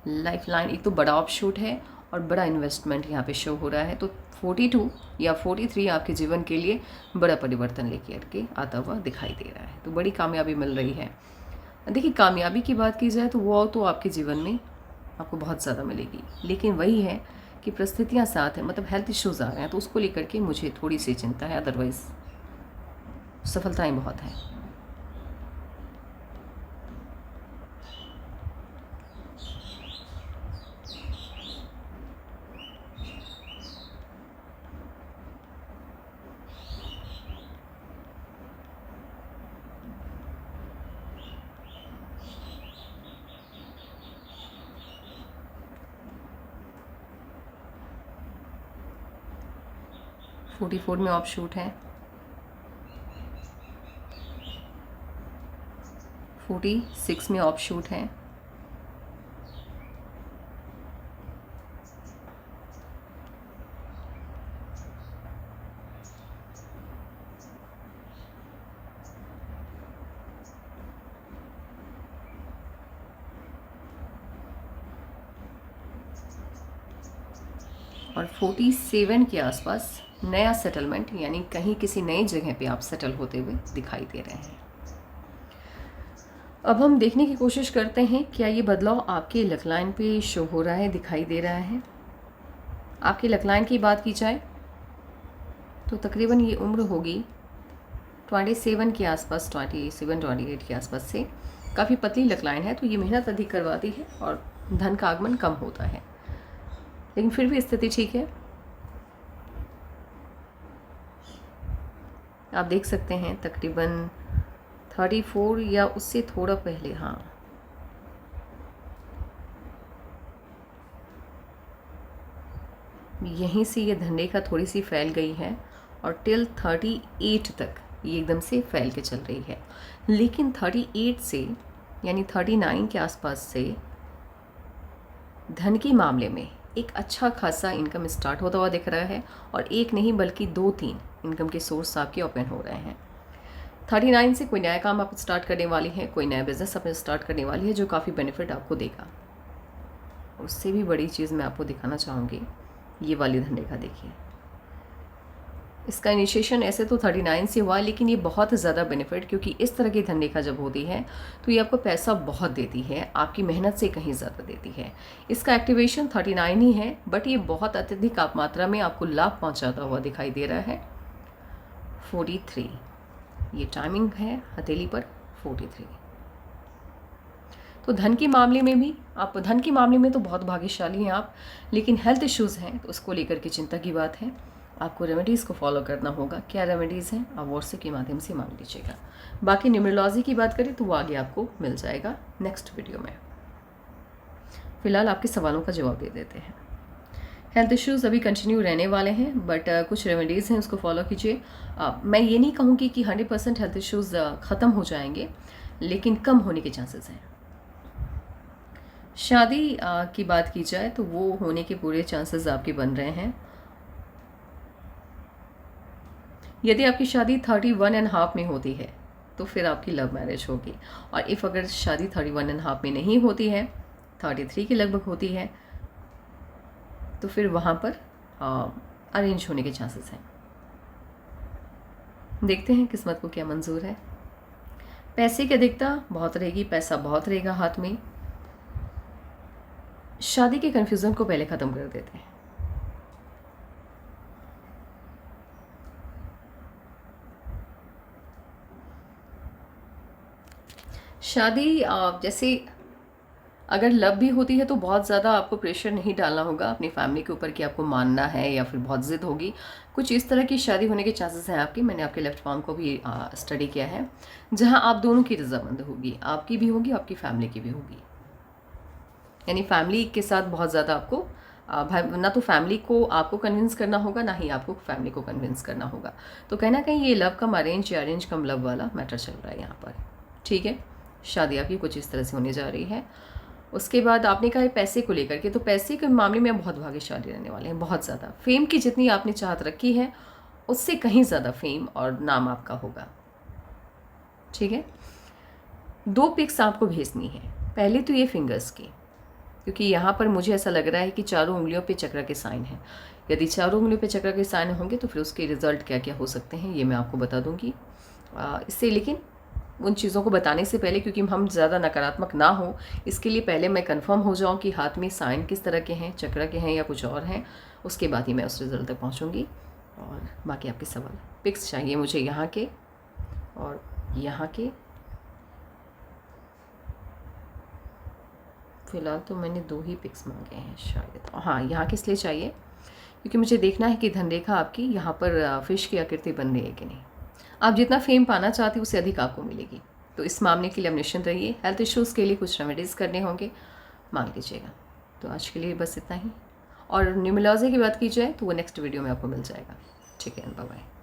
लाइफ लाइन एक तो बड़ा ऑफशूट है और बड़ा इन्वेस्टमेंट यहाँ पे शो हो रहा है। तो 42 या 43 आपके जीवन के लिए बड़ा परिवर्तन लेकर के आता हुआ दिखाई दे रहा है। तो बड़ी कामयाबी मिल रही है। देखिए, कामयाबी की बात की जाए तो वो तो आपके जीवन में आपको बहुत ज़्यादा मिलेगी, लेकिन वही है कि परिस्थितियाँ साथ हैं, मतलब हेल्थ इश्यूज़ आ रहे हैं, तो उसको लेकर के मुझे थोड़ी सी चिंता है। अदरवाइज़ सफलताएँ बहुत हैं। फोर्टी 44 में ऑफ शूट है, 46 में ऑफ शूट है, 47 के आसपास नया सेटलमेंट, यानी कहीं किसी नई जगह पे आप सेटल होते हुए दिखाई दे रहे हैं। अब हम देखने की कोशिश करते हैं क्या ये बदलाव आपके लक लाइन पे शो हो रहा है, दिखाई दे रहा है। आपकी लक लाइन की बात की जाए तो तकरीबन ये उम्र होगी 27 के आसपास, 27-28 के आसपास से। काफ़ी पतली लक लाइन है, तो ये मेहनत अधिक करवाती है और धन का आगमन कम होता है, लेकिन फिर भी स्थिति ठीक है। आप देख सकते हैं तकरीबन 34 या उससे थोड़ा पहले, हाँ, यहीं से ये धनरेखा थोड़ी सी फैल गई है और टिल 38 तक ये एकदम से फैल के चल रही है। लेकिन 38 से यानी 39 के आसपास से धन के मामले में एक अच्छा खासा इनकम स्टार्ट होता हुआ दिख रहा है, और एक नहीं बल्कि 2-3 इनकम के सोर्स आपके ओपन हो रहे हैं। 39 से कोई नया काम आप स्टार्ट करने वाली हैं, कोई नया बिजनेस अपने स्टार्ट करने वाली है जो काफ़ी बेनिफिट आपको देगा। उससे भी बड़ी चीज़ मैं आपको दिखाना चाहूँगी, ये वाली धनरेखा देखिए। इसका इनिशिएशन ऐसे तो 39 से हुआ, लेकिन ये बहुत ज़्यादा बेनिफिट, क्योंकि इस तरह की धनरेखा जब होती है तो ये आपको पैसा बहुत देती है, आपकी मेहनत से कहीं ज़्यादा देती है। इसका एक्टिवेशन 39 ही है, बट ये बहुत अत्यधिक आप मात्रा में आपको लाभ पहुंचाता हुआ दिखाई दे रहा है। 43 ये टाइमिंग है हथेली पर, 43। तो धन के मामले में भी आप, धन के मामले में तो बहुत भाग्यशाली हैं आप, लेकिन हेल्थ इश्यूज़ हैं तो उसको लेकर के चिंता की बात है। आपको रेमेडीज़ को फॉलो करना होगा। क्या रेमेडीज़ हैं आप व्हाट्सएप के माध्यम से मांग लीजिएगा। बाकी न्यूमरोलॉजी की बात करें तो वो आगे आपको मिल जाएगा नेक्स्ट वीडियो में। फ़िलहाल आपके सवालों का जवाब दे देते हैं। हेल्थ इश्यूज़ अभी कंटिन्यू रहने वाले हैं, बट कुछ रेमेडीज़ हैं उसको फॉलो कीजिए। मैं ये नहीं कहूँगी कि 100% हेल्थ इश्यूज़ ख़त्म हो जाएंगे, लेकिन कम होने के चांसेस हैं। शादी की बात की जाए तो वो होने के पूरे चांसेस आपके बन रहे हैं। यदि आपकी शादी 31.5 में होती है तो फिर आपकी लव मैरिज होगी, और इफ़ अगर शादी 31.5 में नहीं होती है, 33 के लगभग होती है, तो फिर वहाँ पर अरेंज होने के चांसेस हैं। देखते हैं किस्मत को क्या मंजूर है। पैसे की अधिकता बहुत रहेगी, पैसा बहुत रहेगा हाथ में। शादी के कन्फ्यूज़न को पहले ख़त्म कर देते हैं। शादी जैसे अगर लव भी होती है तो बहुत ज़्यादा आपको प्रेशर नहीं डालना होगा अपनी फैमिली के ऊपर कि आपको मानना है या फिर बहुत ज़िद होगी। कुछ इस तरह की शादी होने के चांसेस हैं आपकी। मैंने आपके लेफ्ट पाम को भी स्टडी किया है, जहां आप दोनों की रजामंद होगी, आपकी भी होगी, आपकी फैमिली की भी होगी। यानी फैमिली के साथ बहुत ज़्यादा आपको ना तो फैमिली को आपको कन्विंस करना होगा, ना ही आपको फैमिली को कन्विंस करना होगा। तो कहीं ना कहीं ये लव कम अरेंज या अरेंज कम लव वाला मैटर चल रहा है यहाँ पर। ठीक है, शादी आपकी कुछ इस तरह से होने जा रही है। उसके बाद आपने कहा है पैसे को लेकर के, तो पैसे के मामले में बहुत भाग्यशाली रहने वाले हैं, बहुत ज़्यादा। फेम की जितनी आपने चाहत रखी है उससे कहीं ज़्यादा फेम और नाम आपका होगा। ठीक है, 2 पिक्स आपको भेजनी है। पहले तो ये फिंगर्स की, क्योंकि यहाँ पर मुझे ऐसा लग रहा है कि चारों उंगलियों पे चक्र के साइन हैं। यदि चारों उंगलियों पे चक्र के साइन होंगे तो फिर उसके रिज़ल्ट क्या क्या हो सकते हैं ये मैं आपको बता दूँगी। इससे लेकिन उन चीज़ों को बताने से पहले, क्योंकि हम ज़्यादा नकारात्मक ना हो, इसके लिए पहले मैं कंफर्म हो जाऊं कि हाथ में साइन किस तरह के हैं, चक्र के हैं या कुछ और हैं, उसके बाद ही मैं उस रिज़ल्ट तक पहुंचूंगी। और बाकी आपके सवाल, पिक्स चाहिए मुझे यहाँ के और यहाँ के। फ़िलहाल तो मैंने 2 ही पिक्स मांगे हैं शायद, हाँ यहाँ के इसलिए चाहिए क्योंकि मुझे देखना है कि धनरेखा आपकी यहाँ पर फिश की आकृति बन रही है कि नहीं। आप जितना फेम पाना चाहते हो उससे अधिक आपको मिलेगी। तो इस मामले के लिए आप निश्चिंत रहिए। हेल्थ इश्यूज़ के लिए कुछ रेमेडीज़ करने होंगे, मांग लीजिएगा। तो आज के लिए बस इतना ही। और न्यूमरोलॉजी की बात की जाए तो वो नेक्स्ट वीडियो में आपको मिल जाएगा। ठीक है, बाय बाय।